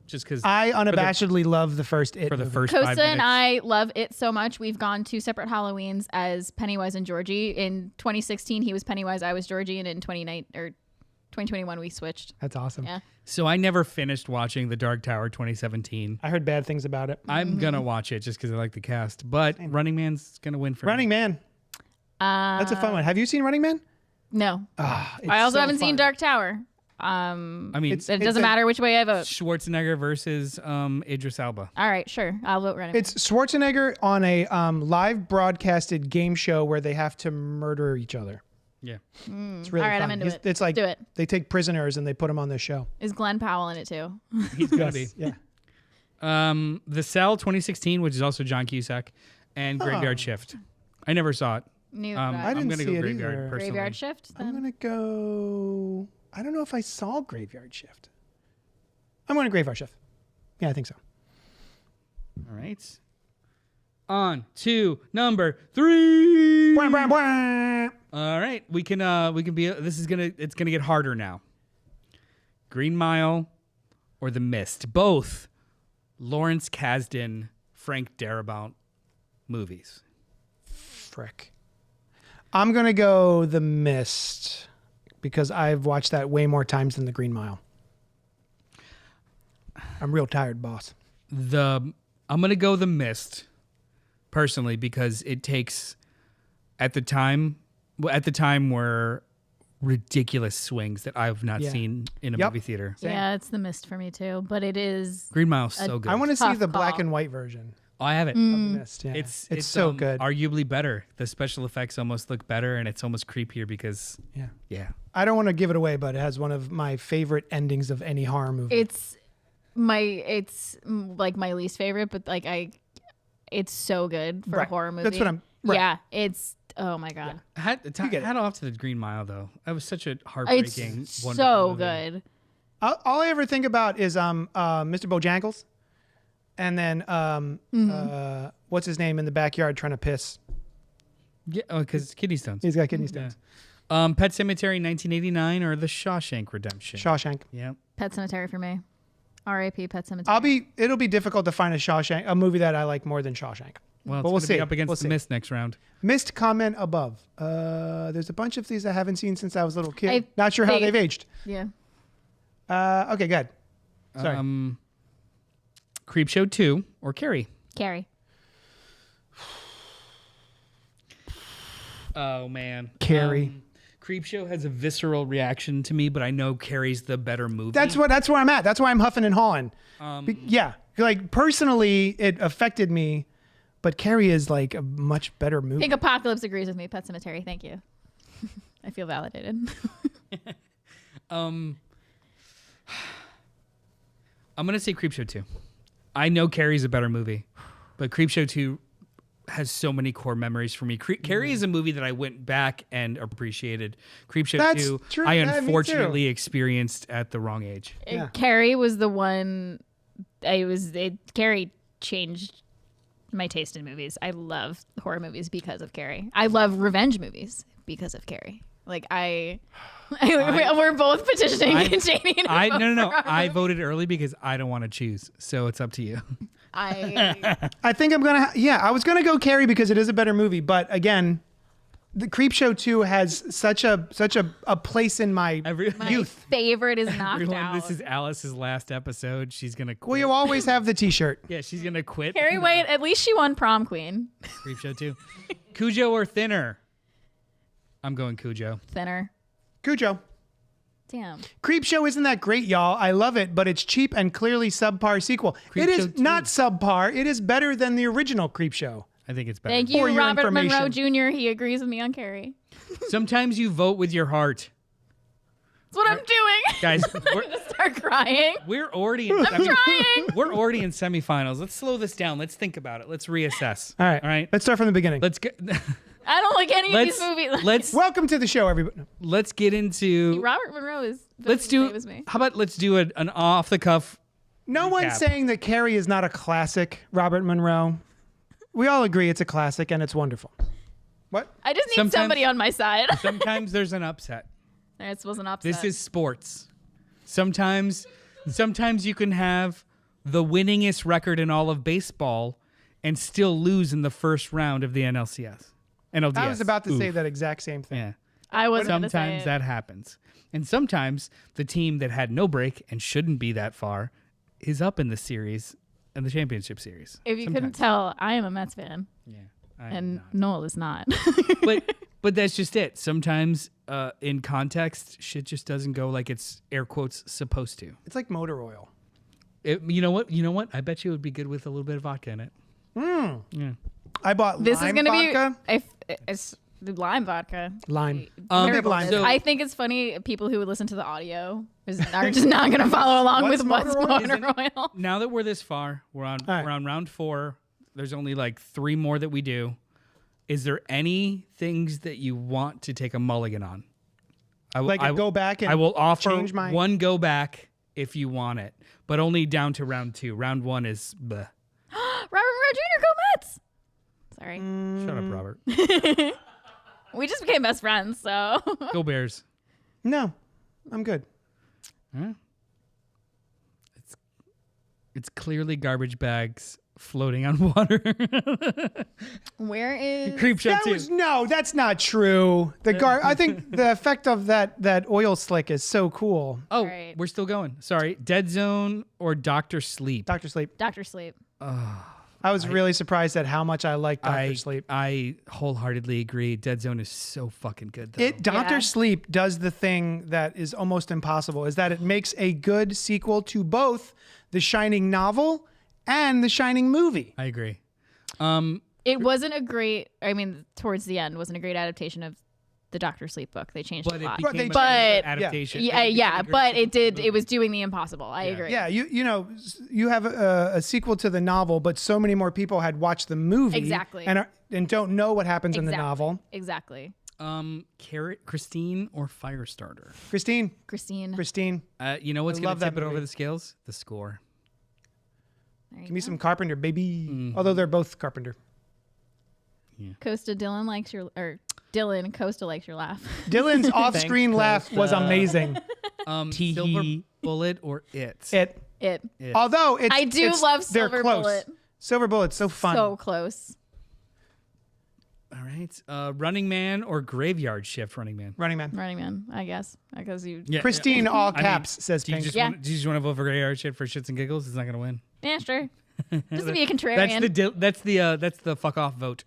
Just because I unabashedly love the first It for the movie. first 5 Kosta minutes. and I love it so much. We've gone 2 separate Halloweens as Pennywise and Georgie. In 2016, he was Pennywise, I was Georgie, and in 2021 we switched. That's awesome. Yeah. So I never finished watching The Dark Tower 2017. I heard bad things about it. I'm gonna watch it just because I like the cast, but Running Man's gonna win for Running me. Man. That's a fun one. Have you seen Running Man? No. It's I also so haven't seen fun. Dark Tower. I mean, It's- It doesn't matter which way I vote. Schwarzenegger versus Idris Elba. All right, sure. I'll vote Running Man. It's Schwarzenegger on a live broadcasted game show where they have to murder each other. Yeah. It's really All right, fun. I'm into it. It's like Do it. they take prisoners and they put them on this show. Is Glenn Powell in it too? He's gonna be. Yeah. The Cell 2016, which is also John Cusack, and Graveyard Shift. I never saw it. Neither I did I. I'm didn't gonna see go it Graveyard either. personally. Graveyard Shift. I'm Then? gonna go. I don't know if I saw Graveyard Shift. I'm going to Graveyard Shift. Yeah, I think so. All right. On to number 3. Bwah, bwah, bwah. All right, we can be. It's gonna get harder now. Green Mile, or The Mist, both Lawrence Kasdan, Frank Darabont movies. Frick. I'm going to go The Mist because I've watched that way more times than The Green Mile. I'm real tired, boss. I'm gonna go The Mist, personally, because it takes at the time were ridiculous swings that I've not Yeah. seen in a Yep. movie theater. Yeah, it's The Mist for me too, but it is. Green Mile's so good. I want to see Tough the black call. and white version Oh, I have it. of The Mist. Yeah. It's so good. Arguably better. The special effects almost look better, and it's almost creepier because Yeah. I don't want to give it away, but it has one of my favorite endings of any horror movie. It's like my least favorite, but it's so good for a Right. horror movie. That's what I'm. Right. Yeah, it's oh my god, Hat get it. off to the Green Mile though. That was such a heartbreaking, it's wonderful so movie. good. All I ever think about is Mr. Bojangles, and then what's his name in the backyard trying to piss. Yeah, because kidney stones. He's got kidney stones. Pet Cemetery 1989 or The Shawshank Redemption. Shawshank. Yeah. Pet Cemetery for me. R.A.P. Pet Cemetery. It'll be difficult to find a movie that I like more than Shawshank. Well, it's But we'll gonna see. be up against We'll The see. Mist next round. Missed comment above. There's a bunch of these I haven't seen since I was a little kid. I Not sure how think- they've aged. Yeah. Okay, good. Sorry. Creepshow 2 or Carrie. Carrie. Oh man, Carrie. Creepshow has a visceral reaction to me, but I know Carrie's the better movie. That's where I'm at. That's why I'm huffing and hawing. Yeah, like personally, it affected me, but Carrie is like a much better I movie. think Apocalypse agrees with me. Pet Cemetery. Thank you. I feel validated. I'm gonna say Creepshow 2. I know Carrie's a better movie, but Creepshow 2 has so many core memories for me. Carrie is a movie that I went back and appreciated. Creepshow That's 2, true. I Yeah, me too. unfortunately experienced at the wrong age. Yeah. Carrie was the one. Carrie changed my taste in movies. I love horror movies because of Carrie. I love revenge movies because of Carrie. Like we're both petitioning Janie. to vote No. for our I movie. voted early because I don't want to choose, so it's up to you. I think I'm gonna. I was gonna go Carrie because it is a better movie, but again, the Creepshow 2 has such a place in my My youth. favorite is knocked Everyone, out. this is Alice's last episode. She's gonna quit. Well, you always have the T-shirt. Yeah, she's gonna quit. Carrie White. At least she won prom queen. Creepshow 2. Cujo or Thinner? I'm going Cujo. Thinner. Cujo. Damn. Creepshow isn't that great, y'all. I love it, but it's cheap and clearly subpar sequel. It is Creepshow 2. not subpar. It is better than the original Creepshow. I think it's better. Thank For you, your Robert Monroe information. Jr. He agrees with me on Carrie. Sometimes you vote with your heart. That's what I'm doing. Guys, Start crying. we're already in I'm trying. we're already in semifinals. Let's slow this down. Let's think about it. Let's reassess. All right. All right. Let's start from the beginning. Let's get I don't like any of these movies. Welcome to the show, everybody. Let's get into. Robert Monroe is. Let's do. Was me. How about let's do an off the cuff. No one's saying that Carrie is not a classic, Robert Monroe. We all agree it's a classic and it's wonderful. What? I just need somebody on my side. Sometimes there's an upset. This was an upset. This is sports. Sometimes you can have the winningest record in all of baseball and still lose in the first round of the NLDS. I was about to say that exact same thing. Yeah. I wasn't gonna say Sometimes it. that happens. And sometimes the team that had no break and shouldn't be that far is up in the series, in the championship series. If you couldn't tell, I am a Mets fan. Yeah. And Noel is not. But that's just it. Sometimes in context, shit just doesn't go like it's air quotes supposed to. It's like motor oil. You know what? I bet you it would be good with a little bit of vodka in it. Yeah. I bought This lime is going to vodka. be it's the lime vodka. Lime. Terrible. lime. So- I think it's funny people who would listen to the audio are just not going to follow along What's with what's motor motor oil. Now that we're this far, we're on round 4. There's only like 3 more that we do. Is there any things that you want to take a mulligan on? Go back and I will offer change my... one go back if you want it, but only down to round 2. Round 1 is bleh. Robert Monroe Jr. Go Mets. Sorry. Shut up, Robert. We just became best friends, so. Go Bears. No, I'm good. Huh? It's clearly garbage bags floating on water. Where is Creep show too. That's not true. I think the effect of that oil slick is so cool. Oh, Right. we're still going. Sorry. Dead Zone or Dr. Sleep? Dr. Sleep. Dr. Sleep? I was really surprised at how much I like Dr. Sleep. I wholeheartedly agree. Dead Zone is so fucking good, though. Dr. Yeah. Sleep does the thing that is almost impossible, is that it makes a good sequel to both the Shining novel and the Shining movie. I agree. It wasn't a great, towards the end, wasn't a great adaptation of the Dr. Sleep book. They changed But it a it lot. became they a changed adaptation. Yeah, but it was doing the impossible. I agree. Yeah, you have a sequel to the novel, but so many more people had watched the movie Exactly. and don't know what happens in the novel. Exactly. Carrot, Christine, or Firestarter? Christine. Christine. You know what's I going love to that tip it over movie. the scales? The score. There you Give me go. some Carpenter, baby. Although they're both Carpenter. Costa Dylan likes your, or Dylan Costa likes your laugh. Dylan's off-screen laugh was amazing. Silver Bullet or It? It. Although I do love they're Silver close. Bullet. Silver Bullet's so fun. So close. All right. Running Man or Graveyard Shift Running Man? Running Man. Running Man, I guess. Because you. Yeah, Christine, all caps, says Do you Pink. just Yeah. want to vote for Graveyard Shift for shits and giggles? It's not going to win. Yeah, sure. Just to be a contrarian. That's the fuck off vote.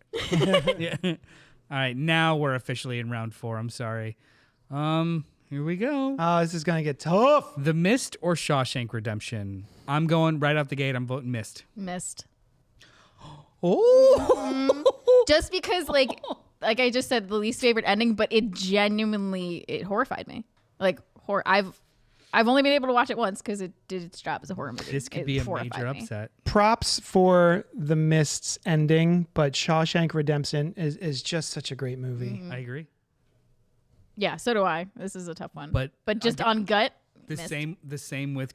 Yeah. All right, now we're officially in round 4. I'm sorry. Here we go. Oh, this is going to get tough. The Mist or Shawshank Redemption? I'm going right out the gate. I'm voting Mist. Missed. Oh. Just because, like I just said, the least favorite ending, but it horrified me. Like I've only been able to watch it once because it did its job as a horror movie. This could It be a horrified major me. upset. Props for The Mist's ending, but Shawshank Redemption is just such a great movie. I agree. Yeah, so do I. This is a tough one. But just on gut, The Mist. same with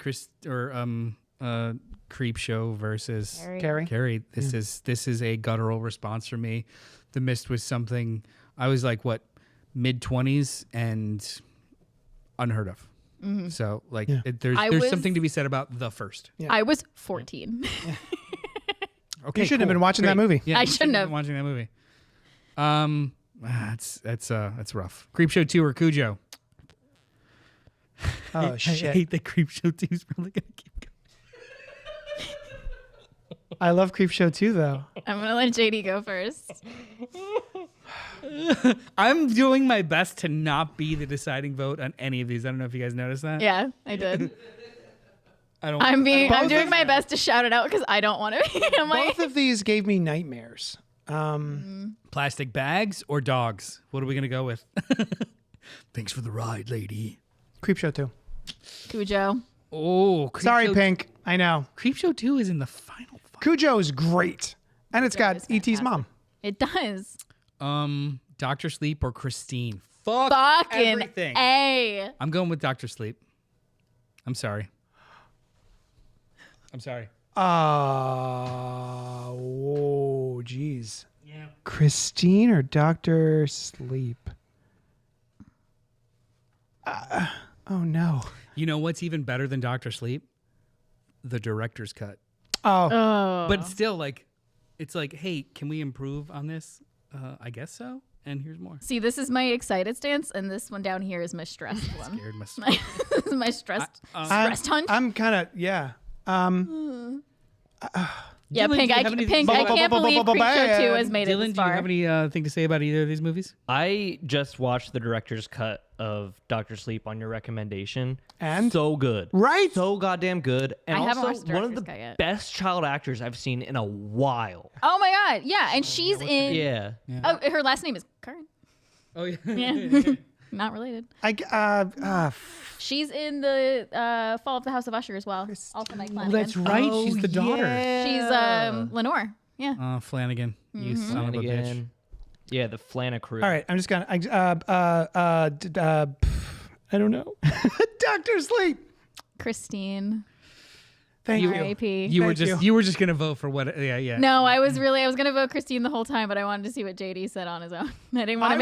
Creep Show versus Carrie? Carrie. This is a guttural response for me. The Mist was something I was like mid-20s and unheard of. So there's something to be said about the first. Yeah. I was 14. Okay, You shouldn't have been watching that movie. Yeah, I you shouldn't have. been watching that movie. That's rough. Creep Show 2 or Cujo? Oh, I shit. hate that Creep Show 2 is probably gonna keep going. I love Creep Show too, though. I'm going to let JD go first. I'm doing my best to not be the deciding vote on any of these. I don't know if you guys noticed that. Yeah, I did. I'm I'm doing my best to shout it out because I don't want to be. Both of these gave me nightmares. Plastic bags or dogs? What are we gonna go with? Thanks for the ride, lady. Creep Show 2. Cujo. Oh, Creep Sorry, Show Pink. I know. Creep Show 2 is in the final. Cujo is great. And it's got is E.T.'s mom. It does. Doctor Sleep or Christine? Fuck Fucking everything. A. I'm going with Doctor Sleep. I'm sorry. Whoa, jeez. Yeah. Christine or Dr. Sleep? Oh, no. You know what's even better than Doctor Sleep? The director's cut. Oh, Oh. But still, like, it's like, hey, can we improve on this? I guess so. And here's more. See, this is my excited stance, and this one down here is my stressed one. Scared myself. This is my stressed hunch. I'm kind of, yeah. Yeah, Dylan, Pink. do you I have any- Pink. I can't believe Creepshow 2 has made it Dylan, this do you far. have anything to say about either of these movies? I just watched the director's cut of Doctor Sleep on your recommendation. And? So good. Right? So goddamn good. And I haven't also watched the one of director's the cut yet. best child actors I've seen in a while. Oh my god, yeah, and she's in. Yeah. Oh, her last name is Karen. Oh, yeah. Yeah, not related. She's in the Fall of the House of Usher as well. Also, Mike Flanagan. That's right. She's the daughter. She's Lenore. Yeah. Flanagan. You Mm-hmm. son of a bitch. Again. Yeah, the Flana crew. All right, I'm just gonna. I don't know. Doctor Sleep. Christine. Thank you. R.I.P. You were Thank you were just gonna vote for what? Yeah. No, I was gonna vote Christine the whole time, but I wanted to see what JD said on his own. I didn't want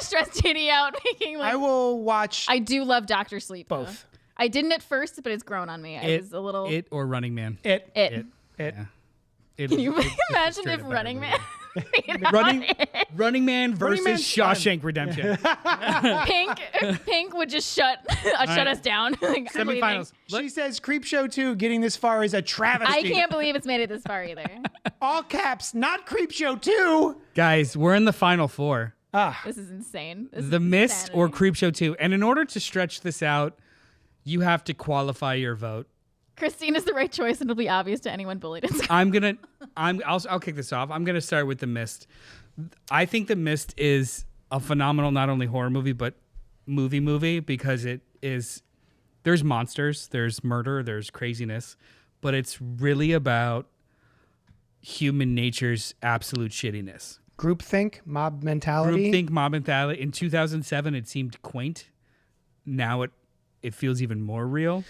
to stress JD out making. Like, I will watch I do love Doctor Sleep. though. both. I didn't at first, but it's grown on me. I was a little. It or Running Man. It. It. Yeah. It Can is- you it's just a imagine straight if up better Running movie. Man? Running Man versus Man's fun. Shawshank Redemption. Pink would just shut us down. Like, I'm leaving. Semifinals. She says Creepshow 2 getting this far is a travesty. I can't believe it's made it this far either. All caps, not Creepshow 2. Guys, we're in the final four. This is insane. This The is Mist or insanity. Creepshow 2. And in order to stretch this out, you have to qualify your vote. Christine is the right choice, and it'll be obvious to anyone bullied in school. I'll kick this off. I'm gonna start with The Mist. I think The Mist is a phenomenal not only horror movie but movie because there's monsters, there's murder, there's craziness, but it's really about human nature's absolute shittiness. Groupthink, mob mentality. Groupthink, mob mentality. In 2007, it seemed quaint. Now it feels even more real,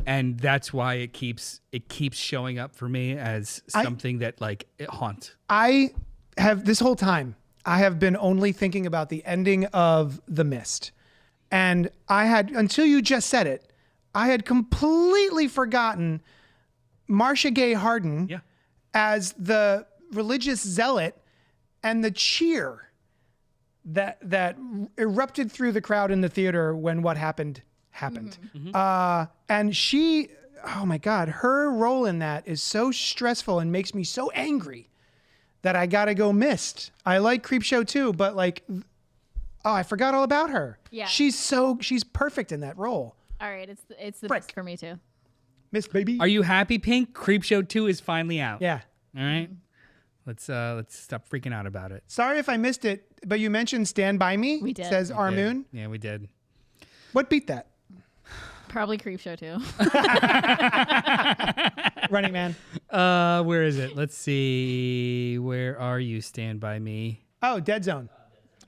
and that's why it keeps showing up for me as something that like it haunts. I have this whole time, I have been only thinking about the ending of The Mist. And I had, until you just said it, I had completely forgotten Marcia Gay Harden as the religious zealot and the cheer that erupted through the crowd in the theater when what happened. And she, oh my God, her role in that is so stressful and makes me so angry that I gotta go Mist. I like Creepshow too, but like, I forgot all about her. Yeah. She's perfect in that role. All right, it's the Frick. best for me too. Mist, baby. Are you happy, Pink? Creepshow 2 is finally out. Yeah. All right. Let's stop freaking out about it. Sorry if I missed it, but you mentioned Stand By Me. We did. Says Armoon. Yeah, we did. What beat that? Probably Creepshow too. Running Man. Where is it? Let's see. Where are you? Stand By Me. Oh, Dead Zone.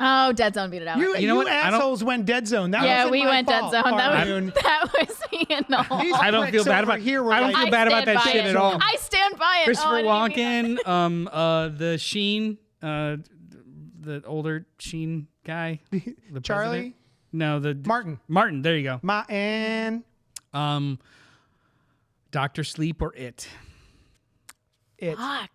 Oh, Dead Zone beat it out. You know what? I don't- assholes went Dead Zone. That yeah, wasn't we my went fault, Dead Zone. Armoon. That was me and the whole. These I don't feel pricks bad over about. here were I don't like, feel bad about stand that by shit it. at all. I stand by it. Christopher I didn't mean Walken, the Sheen, the older Sheen guy, the Charlie? president. No, the Martin. Martin. There you go. And Doctor Sleep or It. It. Fuck.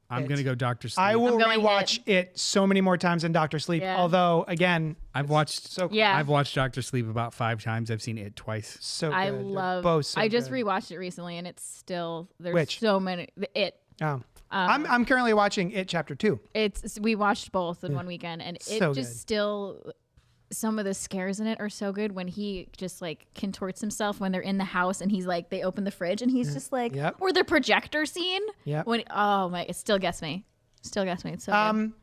I'm gonna go Doctor Sleep. I will I'm going rewatch it so many more times than Doctor Sleep. Yeah. Although, again, I've watched. so Yeah. I've watched Doctor Sleep about 5 times. I've seen It twice. so good. I They're love. both so I just good. rewatched it recently, and it's still there's Which? so many. It. I'm currently watching It Chapter 2. We watched both in one weekend, and it So just good. still. Some of the scares in it are so good when he just like contorts himself when they're in the house and he's like they open the fridge and he's just like Yep. or the projector scene. Yep. When oh my, it still gets me. It's so good.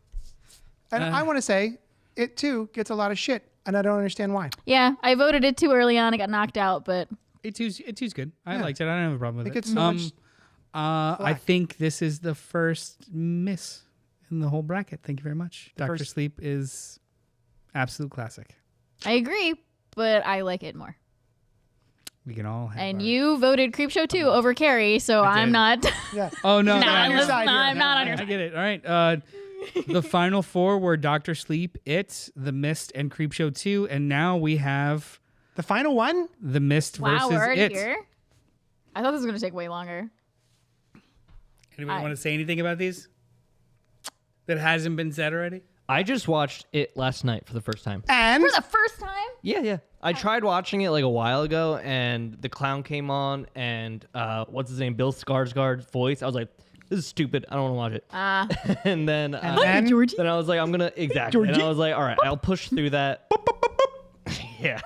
And I want to say, It too gets a lot of shit, and I don't understand why. Yeah, I voted it too early on. I got knocked out, but It two's good. I Yeah. liked it. I don't have a problem with It it. gets so much I think this is the first miss in the whole bracket. Thank you very much. Dr. First- Sleep is absolute classic. I agree, but I like it more. We can all have And our- you voted Creepshow 2 over Carrie, so I I'm did. not. Yeah. Oh no, Not no, on no, your no. side here. I'm not on your I side. get it. All right. The final four were Dr. Sleep, It, The Mist, and Creepshow 2, and now we have The final one? The Mist Wow, versus we're already It. here. I thought this was going to take way longer. Anybody want to say anything about these that hasn't been said already? I just watched it last night for the first time. And For the first time? Yeah. I tried watching it like a while ago, and the clown came on, and what's his name? Bill Skarsgård's voice. I was like, this is stupid. I don't want to watch it. And then then? Georgie. then I was like, I'm gonna exactly. And I was like, all right, I'll push through that. Yeah,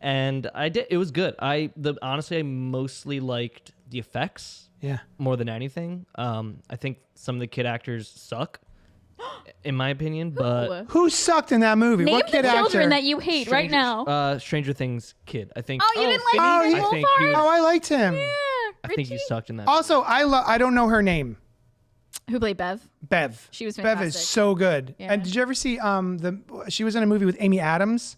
and I did. It was good. Honestly, I mostly liked the effects yeah. more than anything. I think some of the kid actors suck, in my opinion. But Who sucked in that movie? Name what the kid children actor? that you hate right now. Stranger Things kid. I think. Oh, you didn't like Oh, Ethan he- I think he Wolfhard? was- Oh, I liked him. Yeah, I think he Richie. sucked in that. Also, I don't know her name. Who played Bev? Bev. She was Bev is fantastic. so good. Yeah. And did you ever see she was in a movie with Amy Adams?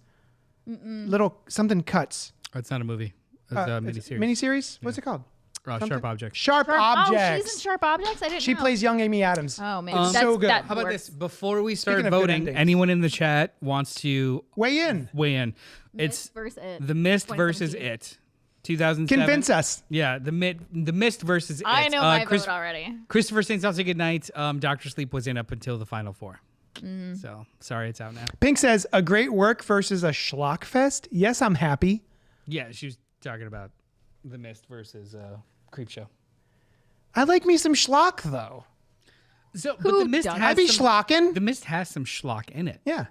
Little something cuts. Oh, it's not a movie. It's a It's miniseries. Miniseries? What's it called? Sharp Object. Sharp Oh, Objects. she's in Sharp Objects? I didn't She know. plays young Amy Adams. Oh, maybe. So That's, good. that How about works. this? Before we start Speaking of good voting, endings. anyone in the chat wants to Weigh in. weigh in. Mist It's versus It. The Mist versus 2017. It. 2007. Convince us. Yeah, the Mist versus It. I know my Chris- vote already. Christopher St. Saul, say goodnight. Dr. Sleep was in up until the final four. Mm-hmm. So, sorry it's out now. Pink says a great work versus a schlock fest. Yes, I'm happy. Yeah, she was talking about The Mist versus Creepshow. I like me some schlock though. So, but Who The Mist doesn't? has I'd be some, schlocking. The Mist has some schlock in it. Yeah.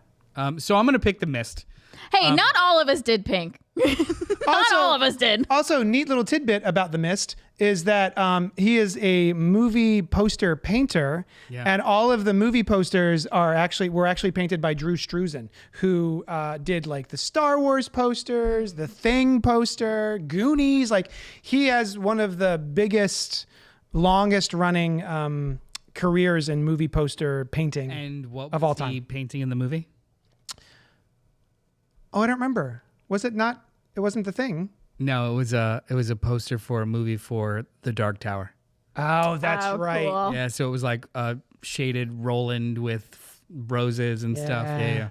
So I'm gonna pick The Mist. Hey, not all of us did Pink. Not all of us did. Also, neat little tidbit about The Mist is that he is a movie poster painter, Yeah. and all of the movie posters were actually painted by Drew Struzan, who did like the Star Wars posters, the Thing poster, Goonies. Like he has one of the biggest, longest running careers in movie poster painting. And what was Of all the time. painting in the movie? Oh, I don't remember. Was it not? It wasn't The Thing. No, it was a poster for a movie for The Dark Tower. Oh, that's Oh, right. cool. Yeah, so it was like shaded Roland with roses and stuff. Yeah.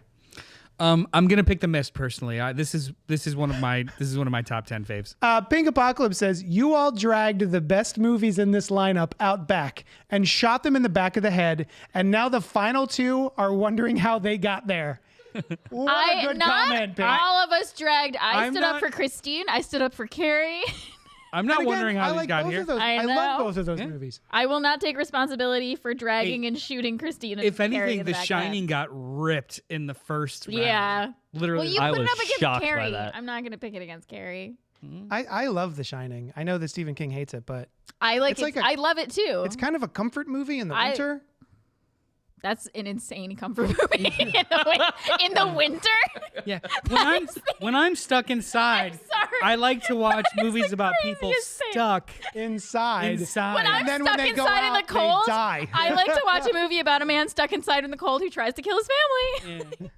Yeah. I'm gonna pick The Mist personally. This is one of my top 10 faves. Pink Apocalypse says, you all dragged the best movies in this lineup out back and shot them in the back of the head, and now the final two are wondering how they got there. What a good comment, Pink. All of us dragged. I I'm stood not- up for Christine. I stood up for Carrie. I'm not And again, wondering I how these like got both here. of those. I I love know. both of those movies. I will not take responsibility for dragging and shooting Christine. And If Carrie anything, in The back of Shining got ripped in the first round. Yeah. Literally. Well, you I put it was up against shocked by Carrie. that. I'm not going to pick it against Carrie. I love The Shining. I know that Stephen King hates it, but I like It's it. like a- I love it too. it's kind of a comfort movie in the winter. That's an insane comfort movie in the winter. Yeah. When I'm stuck inside, sorry. I like to watch That is movies the about people craziest thing. stuck Inside. inside. When I'm And then when stuck they go inside in out, the they cold, die. I like to watch a movie about a man stuck inside in the cold who tries to kill his family.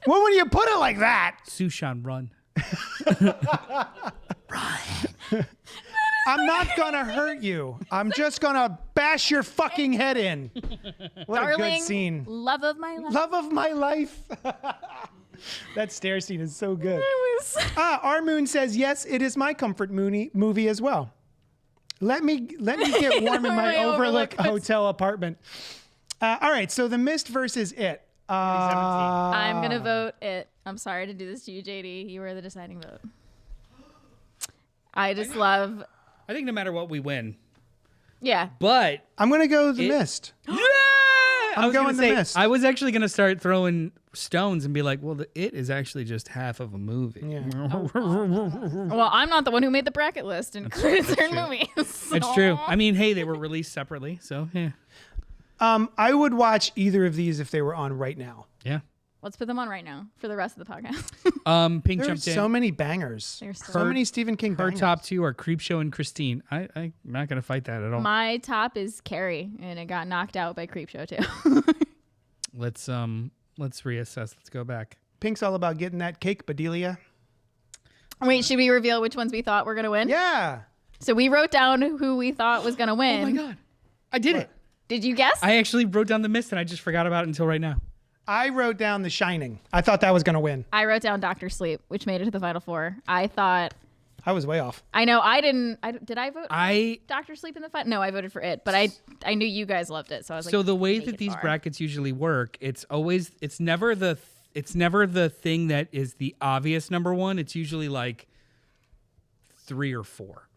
Well, when you put it like that, Sushan, run. I'm not gonna hurt you. I'm just gonna bash your fucking head in. What a Darling, good scene. love of my life. Love of my life. That stair scene is so good. I was- Our Moon says, yes, it is my comfort movie as well. Let me get warm in my My Overlook Overlook hotel apartment. All right, so The Mist versus It. I'm gonna vote it. I'm sorry to do this to you, JD. You were the deciding vote. I just love. I think no matter what, we win. Yeah. But I'm gonna go The Mist. I'm going The Mist. I was actually gonna start throwing stones and be like, well, It is actually just half of a movie. Yeah. Well, I'm not the one who made the bracket list and included certain true. movies. It's true. I mean, hey, they were released separately, so yeah. I would watch either of these if they were on right now. Yeah. Let's put them on right now for the rest of the podcast. Pink There's jumped in. so many bangers. There's So many Stephen King Her bangers. top two are Creepshow and Christine. I'm not gonna fight that at all. My top is Carrie, and it got knocked out by Creepshow too. Let's reassess. Let's go back. Pink's all about getting that cake, Bedelia. Wait, should we reveal which ones we thought were gonna win? Yeah. So we wrote down who we thought was gonna win. Oh my god, I did it! Did you guess? I actually wrote down The Mist, and I just forgot about it until right now. I wrote down The Shining. I thought that was going to win. I wrote down Doctor Sleep, which made it to the final four. I thought. I was way off. I know I didn't. Did I vote? I Doctor Sleep in the final? No, I voted for it, but I knew you guys loved it, so I was like. So the way make that it these far. brackets usually work, it's never the thing that is the obvious number one. It's usually like 3 or 4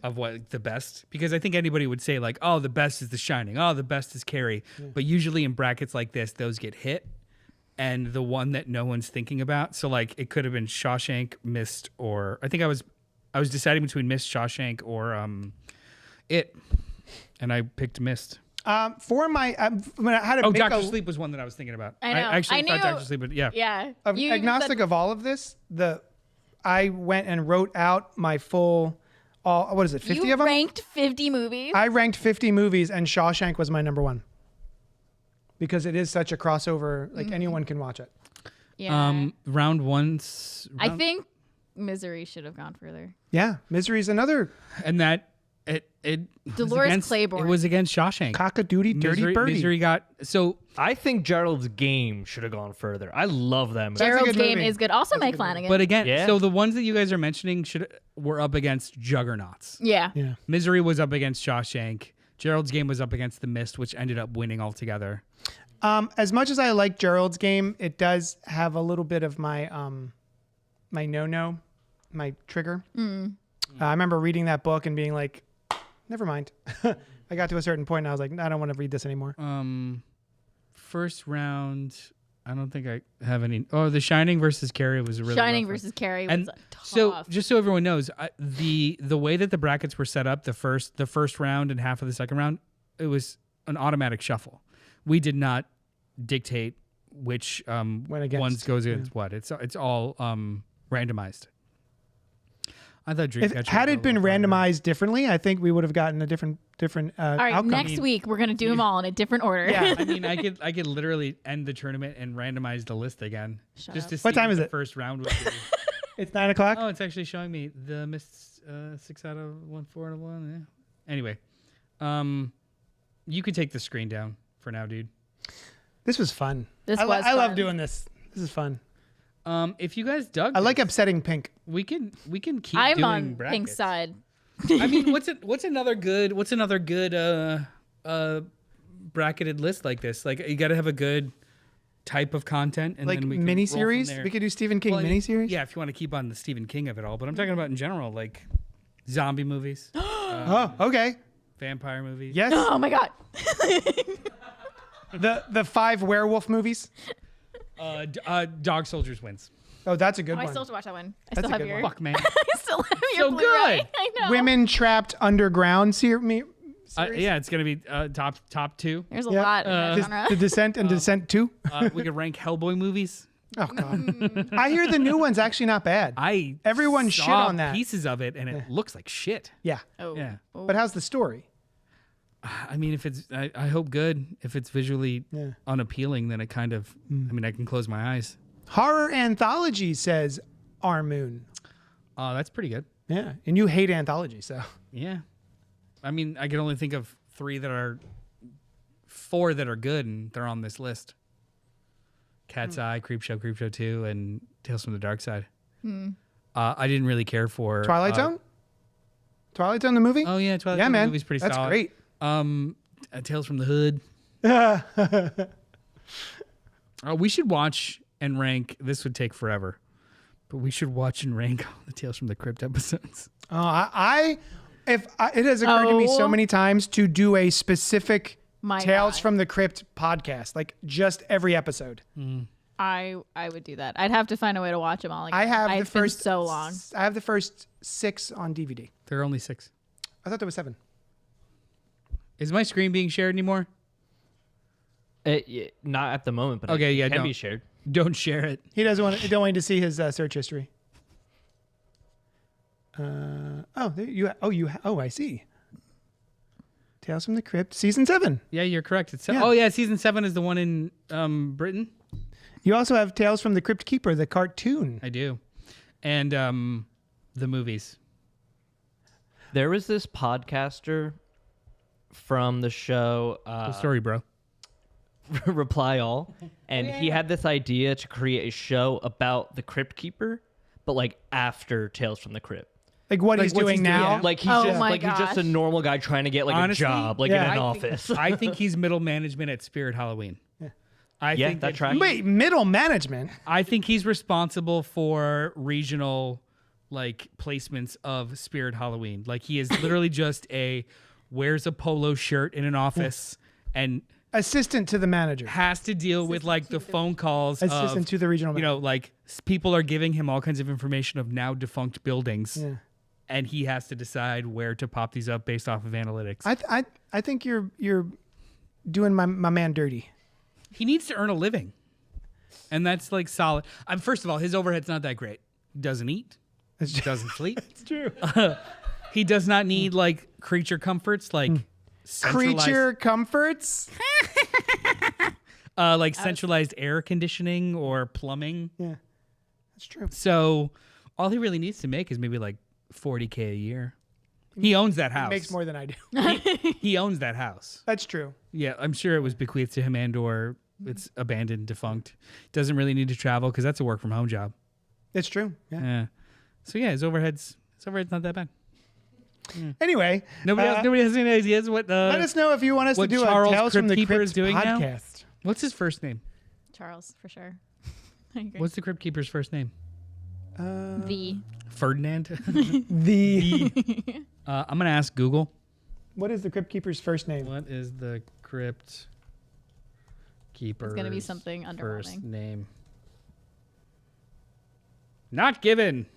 of what the best, because I think anybody would say like, oh, the best is The Shining, oh, the best is Carrie, but usually in brackets like this, those get hit, and the one that no one's thinking about. So like it could have been Shawshank, Mist, or I think I was deciding between Mist, Shawshank, or It, and I picked Mist. For my, when I had to make Doctor a, Sleep was one that I was thinking about. I know. actually I thought knew- Doctor Sleep, but yeah. Yeah. You agnostic said- of all of this, I went and wrote out my full, what is it, 50 you of them? ranked 50 movies. I ranked 50 movies, and Shawshank was my number one. Because it is such a crossover, like anyone can watch it. yeah. Round one. I think Misery should have gone further. Yeah, Misery's another And that it was Dolores against, Claiborne. It was against Shawshank. cock-a-doodie dirty birdie. Misery got so. I think Gerald's Game should have gone further. I love that movie. Gerald- Gerald's good Game movie. is good. Also, Mike Flanagan. But again, Yeah. so the ones that you guys are mentioning were up against juggernauts. yeah. Yeah. Misery was up against Shawshank. Gerald's Game was up against The Mist, which ended up winning altogether. As much as I like Gerald's Game, it does have a little bit of my my no-no, my trigger. I remember reading that book and being like, never mind. I got to a certain point and I was like, I don't want to read this anymore. First round, I don't think I have any. Oh, The Shining versus Carrie was a really Shining rough one. versus Carrie was And tough. so, just so everyone knows, the way that the brackets were set up, the first round and half of the second round, it was an automatic shuffle. We did not dictate which against, ones goes against what. It's all randomized. I thought Dreamcatcher Had was it been a little harder. randomized differently, I think we would have gotten a different all right, outcome. next week we're gonna do them all in a different order. Yeah. I mean, I could literally end the tournament and randomize the list again, Shut just up. to see What time is the it? first round would be. It's 9 o'clock. Oh, it's actually showing me the Mist 6 out of 1, 4 out of 1. Yeah. Anyway, you could take the screen down for now, dude. This was fun. This I was love fun. doing this. This is fun. If you guys dug, I like this, upsetting Pink. we can keep I'm doing on brackets. Pink's side. I mean, what's another good bracketed list like this? Like you got to have a good type of content, and Like then we can roll from miniseries. there. We could do Stephen King Well, I mean, miniseries. Yeah, if you want to keep on the Stephen King of it all, but I'm talking about in general, like zombie movies, Oh, okay. vampire movies. Yes. Oh my god. the 5 werewolf movies. Dog Soldiers wins. Oh, that's a good Oh, I one. still have to watch that one. I That's still a have good your. one. Fuck, man. I still have your So Blu-ray. good. I know. Women trapped underground. Series. Yeah, it's gonna be top 2. There's a Yeah. lot in that genre. The Descent and Descent 2. We could rank Hellboy movies. Oh god. I hear the new one's actually not bad. Everyone shit saw on that. pieces of it, and it looks like shit. Yeah. Oh. Yeah. Oh. But how's the story? I mean, if it's, I hope good. If it's visually Yeah. unappealing, then it kind of, I mean, I can close my eyes. Horror anthology, says Our Moon. Oh, that's pretty good. Yeah. And you hate anthology, so. Yeah. I mean, I can only think of 4 that are good, and they're on this list. Cat's Eye, Creepshow 2, and Tales from the Dark Side. I didn't really care for Twilight Zone? Twilight Zone, the movie? Oh yeah, Twilight Yeah, Zone man. movie's pretty That's solid. great. Tales from the Hood. We should watch and rank. This would take forever, but we should watch and rank all the Tales from the Crypt episodes. It has occurred to me so Oh. many times to do a specific My Tales God. from the Crypt podcast, like just every episode. I would do that. I'd have to find a way to watch them all again. I have the It's been first so long. I have the first 6 on DVD. There are only 6. I thought there was 7. Is my screen being shared anymore? Not at the moment, but Okay, it yeah, can don't. be shared. Don't share it. He doesn't want. Don't want you to see his search history. I see. Tales from the Crypt, season 7. Yeah, you're correct. It's Yeah. Oh yeah, season 7 is the one in Britain. You also have Tales from the Crypt Keeper, the cartoon. I do, and the movies. There was this podcaster from the show Cool story, bro. Reply All, and he had this idea to create a show about the Crypt Keeper, but like after Tales from the Crypt. Like what he's what's doing he now. doing? Like he's Oh just my like he's just a gosh. normal guy trying to get like Honestly, a job, like yeah. in an I office. I think he's middle management at Spirit Halloween. I think that tracks. Wait, middle management. I think he's responsible for regional like placements of Spirit Halloween. Like he is literally just wears a polo shirt in an office and Assistant to the manager. has to deal with like the phone calls Assistant of, to the regional manager. like people are giving him all kinds of information of now defunct buildings. Yeah. And he has to decide where to pop these up based off of analytics. I think you're doing my man dirty. He needs to earn a living. And that's like solid. First of all, his overhead's not that great. He doesn't eat. Doesn't sleep. It's true. He does not need like creature comforts like centralized, Creature comforts. like centralized air conditioning or plumbing. Yeah, that's true. So all he really needs to make is maybe like $40K a year. He owns that house. He makes more than I do. He owns that house. That's true. Yeah, I'm sure it was bequeathed to him and or it's abandoned, defunct. Doesn't really need to travel because that's a work from home job. It's true. Yeah. Yeah. So yeah, his overhead's not that bad. Anyway, Nobody has any ideas what let us know if you want us to what do Charles a Tales from the Crypt Keeper Crypt is doing now? podcast. What's his first name? Charles, for sure. I agree. What's the Crypt Keeper's first name? The Ferdinand. The I'm gonna ask Google. what is the Crypt Keeper's first name? What is the Crypt Keeper's gonna be something first underwhelming. name? Not given.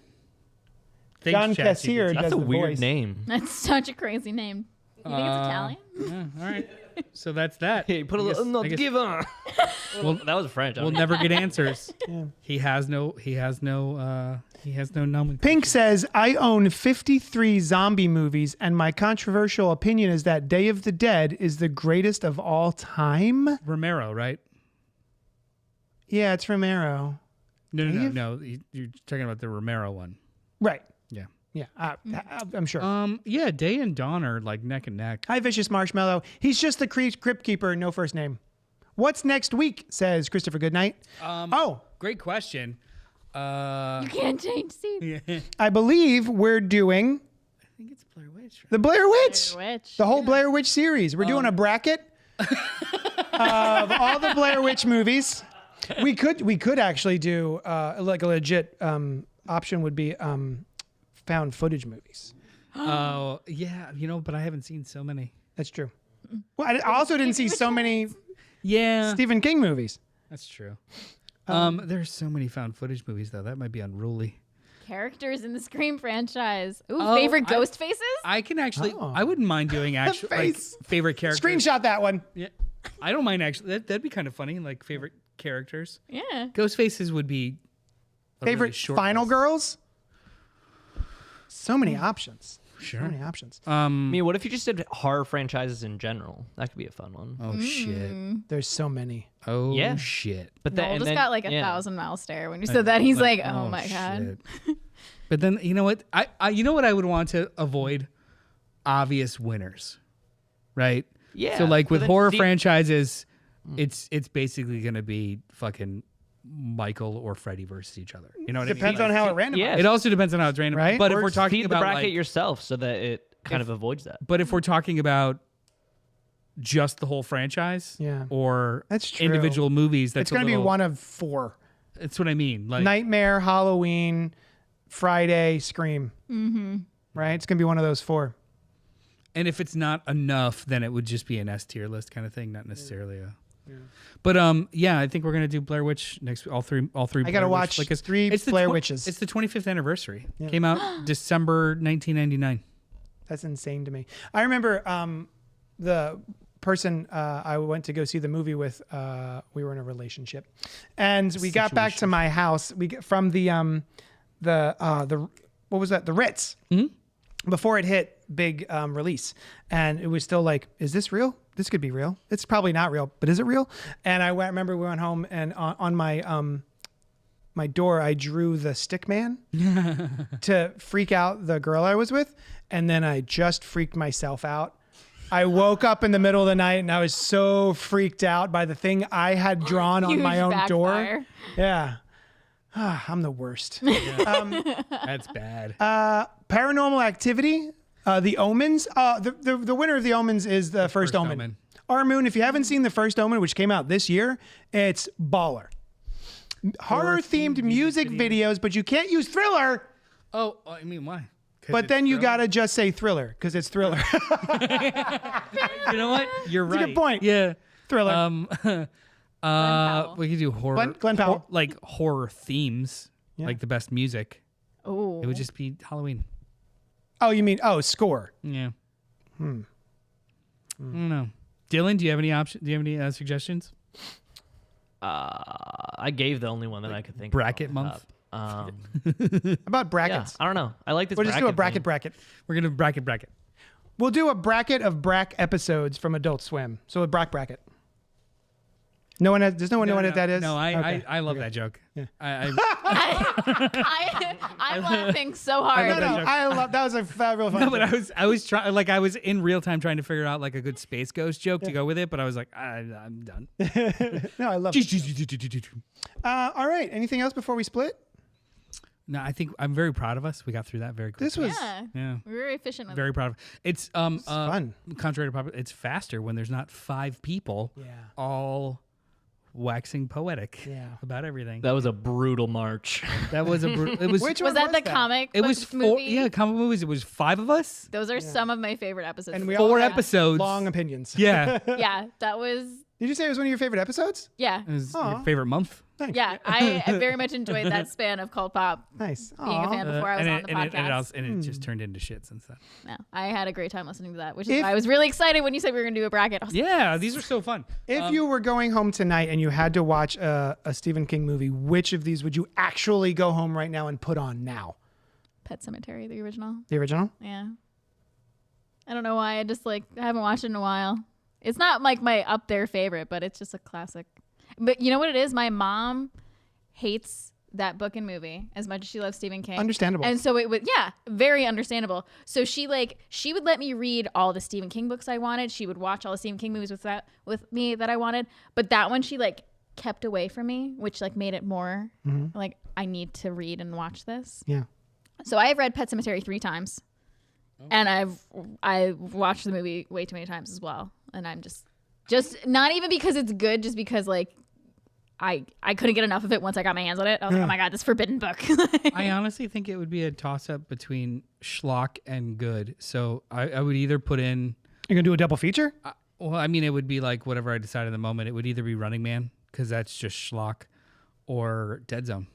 Thanks, John ChatGPT. Cassier That's does a the weird voice. name. That's such a crazy name. You think it's Italian? Yeah, all right. So that's that. Hey, put a I little guess- not I guess give on. Well, that was French. I We'll don't never get answers. Yeah. He has no nomenclature. Pink says, I own 53 zombie movies, and my controversial opinion is that Day of the Dead is the greatest of all time. Romero, right? Yeah, it's Romero. Dave? No. You're talking about the Romero one. Right. Yeah. Yeah, I'm sure. Yeah, Day and Dawn are like neck and neck. Hi, Vicious Marshmallow. He's just the Crypt Keeper, no first name. What's next week, says Christopher Goodnight. Great question. You can't change seats. Yeah. I believe we're doing I think it's Blair Witch. Right? the Blair Witch. Blair Witch. The whole Blair Witch series. We're doing a bracket of all the Blair Witch movies. We could actually do like a legit option would be found footage movies. Oh, yeah, but I haven't seen so many. That's true. Well, I also didn't see so many Yeah. Stephen King movies. That's true. There's so many found footage movies though. That might be unruly. Characters in the Scream franchise. Ooh, Oh, favorite ghost faces? I can actually Oh. I wouldn't mind doing actual like face. favorite characters. Screenshot that one. Yeah. I don't mind actually. That'd be kind of funny, like favorite characters. Yeah. Ghost faces would be a really Favorite short Final list. Girls. So many options. Sure. So many options. I mean, what if you just did horror franchises in general? That could be a fun one. Oh shit. There's so many. Oh Yeah. shit. But then, Noel and just then- got like a yeah. 1,000-mile stare when you said that. He's like, oh my God. shit. But then you know what? I you know what I would want to avoid? Obvious winners. Right? Yeah. So like but with then horror see- franchises, it's basically gonna be fucking Michael or Freddy versus each other. You know what Depends I mean? on how it randomizes. Yeah. It also depends on how it's random. Right? But if Or we're talking seed about the bracket like, yourself so that it kind of avoids that. but if we're talking about just the whole franchise, Yeah. or That's true. individual movies, that's It's going to be one of 4. That's what I mean. Like Nightmare, Halloween, Friday, Scream. Mm-hmm. Right? It's going to be one of those 4. and if it's not enough, then it would just be an S tier list kind of thing, not necessarily a. But yeah, I think we're gonna do Blair Witch next. All three. I Blair gotta Witch, watch it's- 3 it's the Blair Witches. It's the 25th anniversary. Came out December 1999. That's insane to me. I remember the person I went to go see the movie with, we were in a relationship, and we got back to my house. We get from the what was that? The Ritz. Before it hit big release, and it was still like, is this real? This could be real. It's probably not real, but is it real? And I remember we went home, and on my my door, I drew the stick man to freak out the girl I was with, and then I just freaked myself out. I woke up in the middle of the night, and I was so freaked out by the thing I had drawn on my own door. Yeah. I'm the worst. That's bad. Paranormal Activity, The Omens. The winner of The Omens is the first Omen. Our Moon, if you haven't seen the first Omen, which came out this year, it's baller. Horror-themed music videos, but you can't use Thriller. Oh, I mean, why? But then you got to just say Thriller, because it's Thriller. You know what? You're right. That's a good point. Yeah. Thriller. We could do horror. Glenn Powell. Like horror themes, like the best music. Oh. It would just be Halloween. Oh, you mean, score. Yeah. I don't know. Dylan, do you have any option? Do you have any suggestions? I gave the only one that I could think Bracket of. month? About brackets. Yeah, I don't know. I like this. We'll just do a thing. bracket. We're going to bracket. We'll do a bracket of Brack episodes from Adult Swim. So a bracket. Does no one know what that is? No, Okay. I love that joke. Yeah. I'm laughing so hard. I love that was a real fun. No, but I was trying, like, I was in real time trying to figure out like a good Space Ghost joke to go with it, but I was like, I'm done. No, I love it. All right. Anything else before we split? No, I think I'm very proud of us. We got through that very quickly. This was We're very efficient with very proud of it's fun. Contrary to popular, it's faster when there's not 5 people all waxing poetic about everything. That was a brutal march. That was a brutal. It was. Which Was one that the that? comic? It was 4. movie? Yeah, comic movies. It was 5 of us. Those are some of my favorite episodes. And we all 4 had episodes. long opinions. Yeah. Yeah, that was. Did you say it was one of your favorite episodes? Yeah. It was your favorite month. Thanks. Yeah, I very much enjoyed that span of CultPop. Nice. Being a fan before I was on the podcast. And it just turned into shit since then. No, I had a great time listening to that, which is why I was really excited when you said we were going to do a bracket. I was like, Yeah, these are so fun. If you were going home tonight and you had to watch a Stephen King movie, which of these would you actually go home right now and put on now? Pet Sematary, the original. The original? Yeah. I don't know why. I haven't watched it in a while. It's not like my up there favorite, but it's just a classic. But you know what it is? My mom hates that book and movie as much as she loves Stephen King. Understandable. And so it was, very understandable. So she would let me read all the Stephen King books I wanted. She would watch all the Stephen King movies with me that I wanted. But that one she kept away from me, which made it more I need to read and watch this. Yeah. So I have read Pet Sematary 3 times. And I've watched the movie way too many times as well. And I'm just not even because it's good, just because I couldn't get enough of it once I got my hands on it. I was like, oh my God, this forbidden book. I honestly think it would be a toss-up between schlock and good. So I would either put in... You're going to do a double feature? Well, I mean, it would be like whatever I decide in the moment. It would either be Running Man, because that's just schlock, or Dead Zone.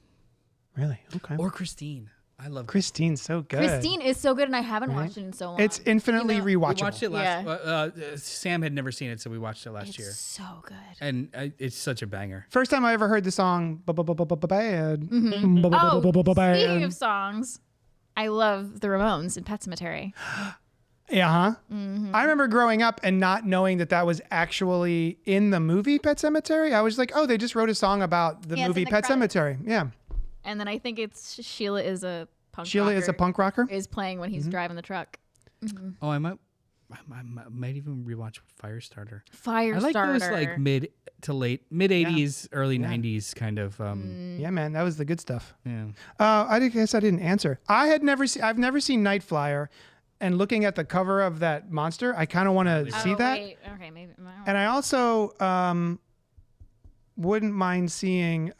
Really? Okay. Or Christine. I love Christine's so good. Christine is so good, and I haven't watched it in so long. It's infinitely We rewatchable. watched it last... Sam had never seen it, so we watched it last year. It's so good. And it's such a banger. First time I ever heard the song Bad. Speaking of songs, I love the Ramones in Pet Sematary. Yeah, huh? I remember growing up and not knowing that was actually in the movie Pet Sematary. I was like, oh, they just wrote a song about the Yeah, it's movie in the Pet credits. Cemetery. Yeah. And then I think it's Sheila is a punk rocker. is playing when he's driving the truck. Oh, I might even rewatch Firestarter. Firestarter. I like those mid to late, mid 80s, early 90s kind of. Yeah, man, that was the good stuff. Yeah. I guess I didn't answer. I've never seen Night Flyer, and looking at the cover of that monster, I kind of want to see that. Wait. Okay, maybe. And I also wouldn't mind seeing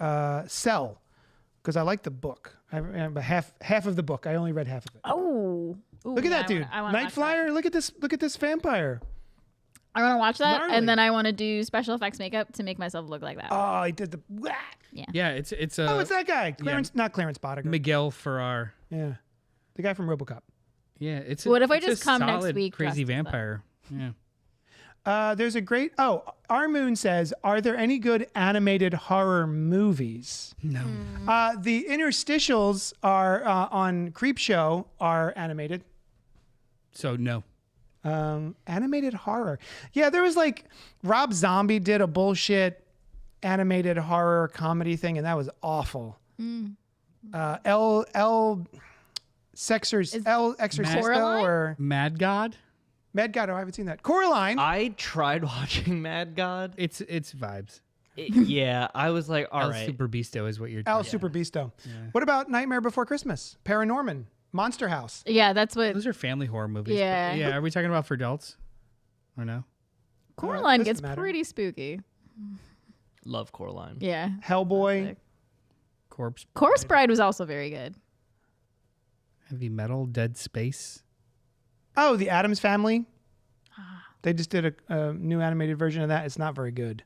Cell, because I like the book. I have half of the book. I only read half of it. Oh. Ooh, Look at that dude. I wanna Night watch Flyer. Look at this vampire. I want to watch that, Gnarly. and then I want to do special effects makeup to make myself look like that. Oh, he did the. Yeah, it's Oh, it's that guy. Not Clarence Boddicker. Miguel Ferrer. Yeah, the guy from RoboCop. Yeah, it's. What if I it's just a come next solid, week Crazy dressed as that? vampire. Yeah. There's a great. Oh, Our Moon says, "Are there any good animated horror movies?" No. The interstitials are on Creepshow are animated. So no. Animated horror. Yeah, there was like Rob Zombie did a bullshit animated horror comedy thing, and that was awful. El Exorcisto Coraline? or Mad God? Mad God. Oh, I haven't seen that. Coraline. I tried watching Mad God. It's vibes. Yeah, I was like, all El right. Super Beasto is what you're El talking Super Beasto. What about Nightmare Before Christmas? Paranorman. Monster House. Yeah, that's what Those are family horror movies. Yeah. But yeah, are we talking about for adults? Or no? Coraline doesn't gets matter. pretty spooky. Love Coraline. Yeah. Hellboy. Corpse. Corpse Bride was also very good. Heavy Metal, Dead Space. Oh, the Addams Family. They just did a new animated version of that. It's not very good.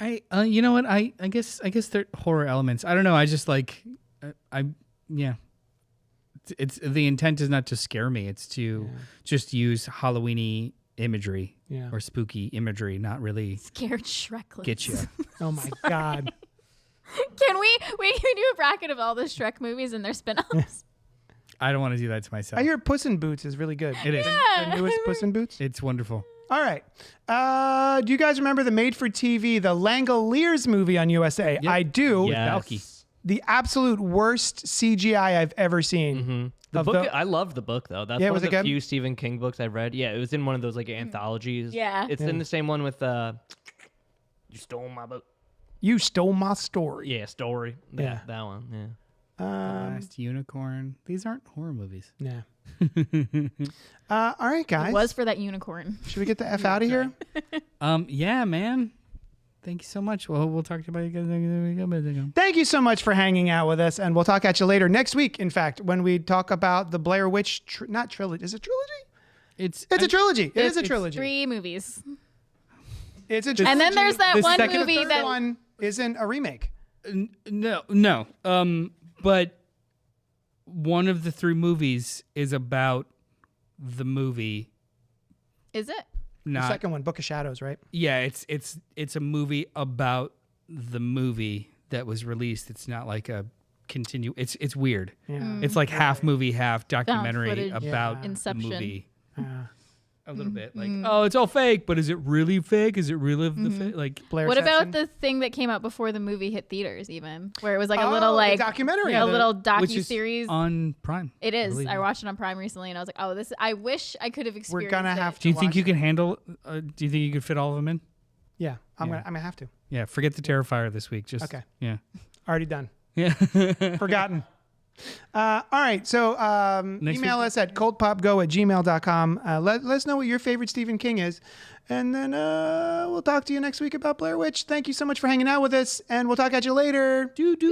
You know what? I guess they're horror elements. I don't know. I just like, yeah. It's the intent is not to scare me. It's to just use Halloweeny imagery or spooky imagery, not really Scared Shrekless. get you. Oh my God. Can we do a bracket of all the Shrek movies and their spin-offs? I don't want to do that to myself. I hear Puss in Boots is really good. It is. The newest Puss in Boots. It's wonderful. All right. Do you guys remember the made-for-TV, the Langoliers movie on USA? Yep. I do. Yes. The absolute worst CGI I've ever seen. The Of book, I love the book though. That's Yeah, one was of it the good? few Stephen King books I've read. Yeah, it was in one of those like anthologies. Yeah. It's in the same one with You Stole My Book. You stole my story. Yeah, story. Yeah. That one. Yeah. The Last Unicorn. These aren't horror movies. Yeah. All right, guys. It was for that unicorn. Should we get the F out of here? Yeah, man. Thank you so much. Well, we'll talk to you about Thank you so much for hanging out with us, and we'll talk at you later next week. In fact, when we talk about the Blair Witch, not trilogy. Is it trilogy? It's It's a trilogy. It is a trilogy. 3 movies. It's a trilogy. And then there's that the one second- movie The third that one isn't a remake. No. But one of the 3 movies is about the movie. is it? The Not second one, Book of Shadows, right? yeah. It's a movie about the movie that was released. It's not like a continue. It's weird. Yeah. It's like half movie, half documentary footage. about the Inception. movie. Yeah. A little bit like, oh, it's all fake, but is it really fake? Is it really the fake? Like, Blair What about Inception. the thing that came out before the movie hit theaters even? Where it was like a Oh, little the like documentary. a little which is docu-series. on Prime. It is. believe I me. watched it on Prime recently and I was like, oh, this I wish I could have experienced gonna it. have Do you to think watch you can handle? Do you think you could fit all of them in? Yeah, I'm gonna have to. Yeah. Forget the Terrifier this week. Just Okay. Yeah. Already done. Yeah. Forgotten. All right. So email week? us at cultpopgo@gmail.com. Let us know what your favorite Stephen King is. And then we'll talk to you next week about Blair Witch. Thank you so much for hanging out with us. And we'll talk at you later. Doodle-dee.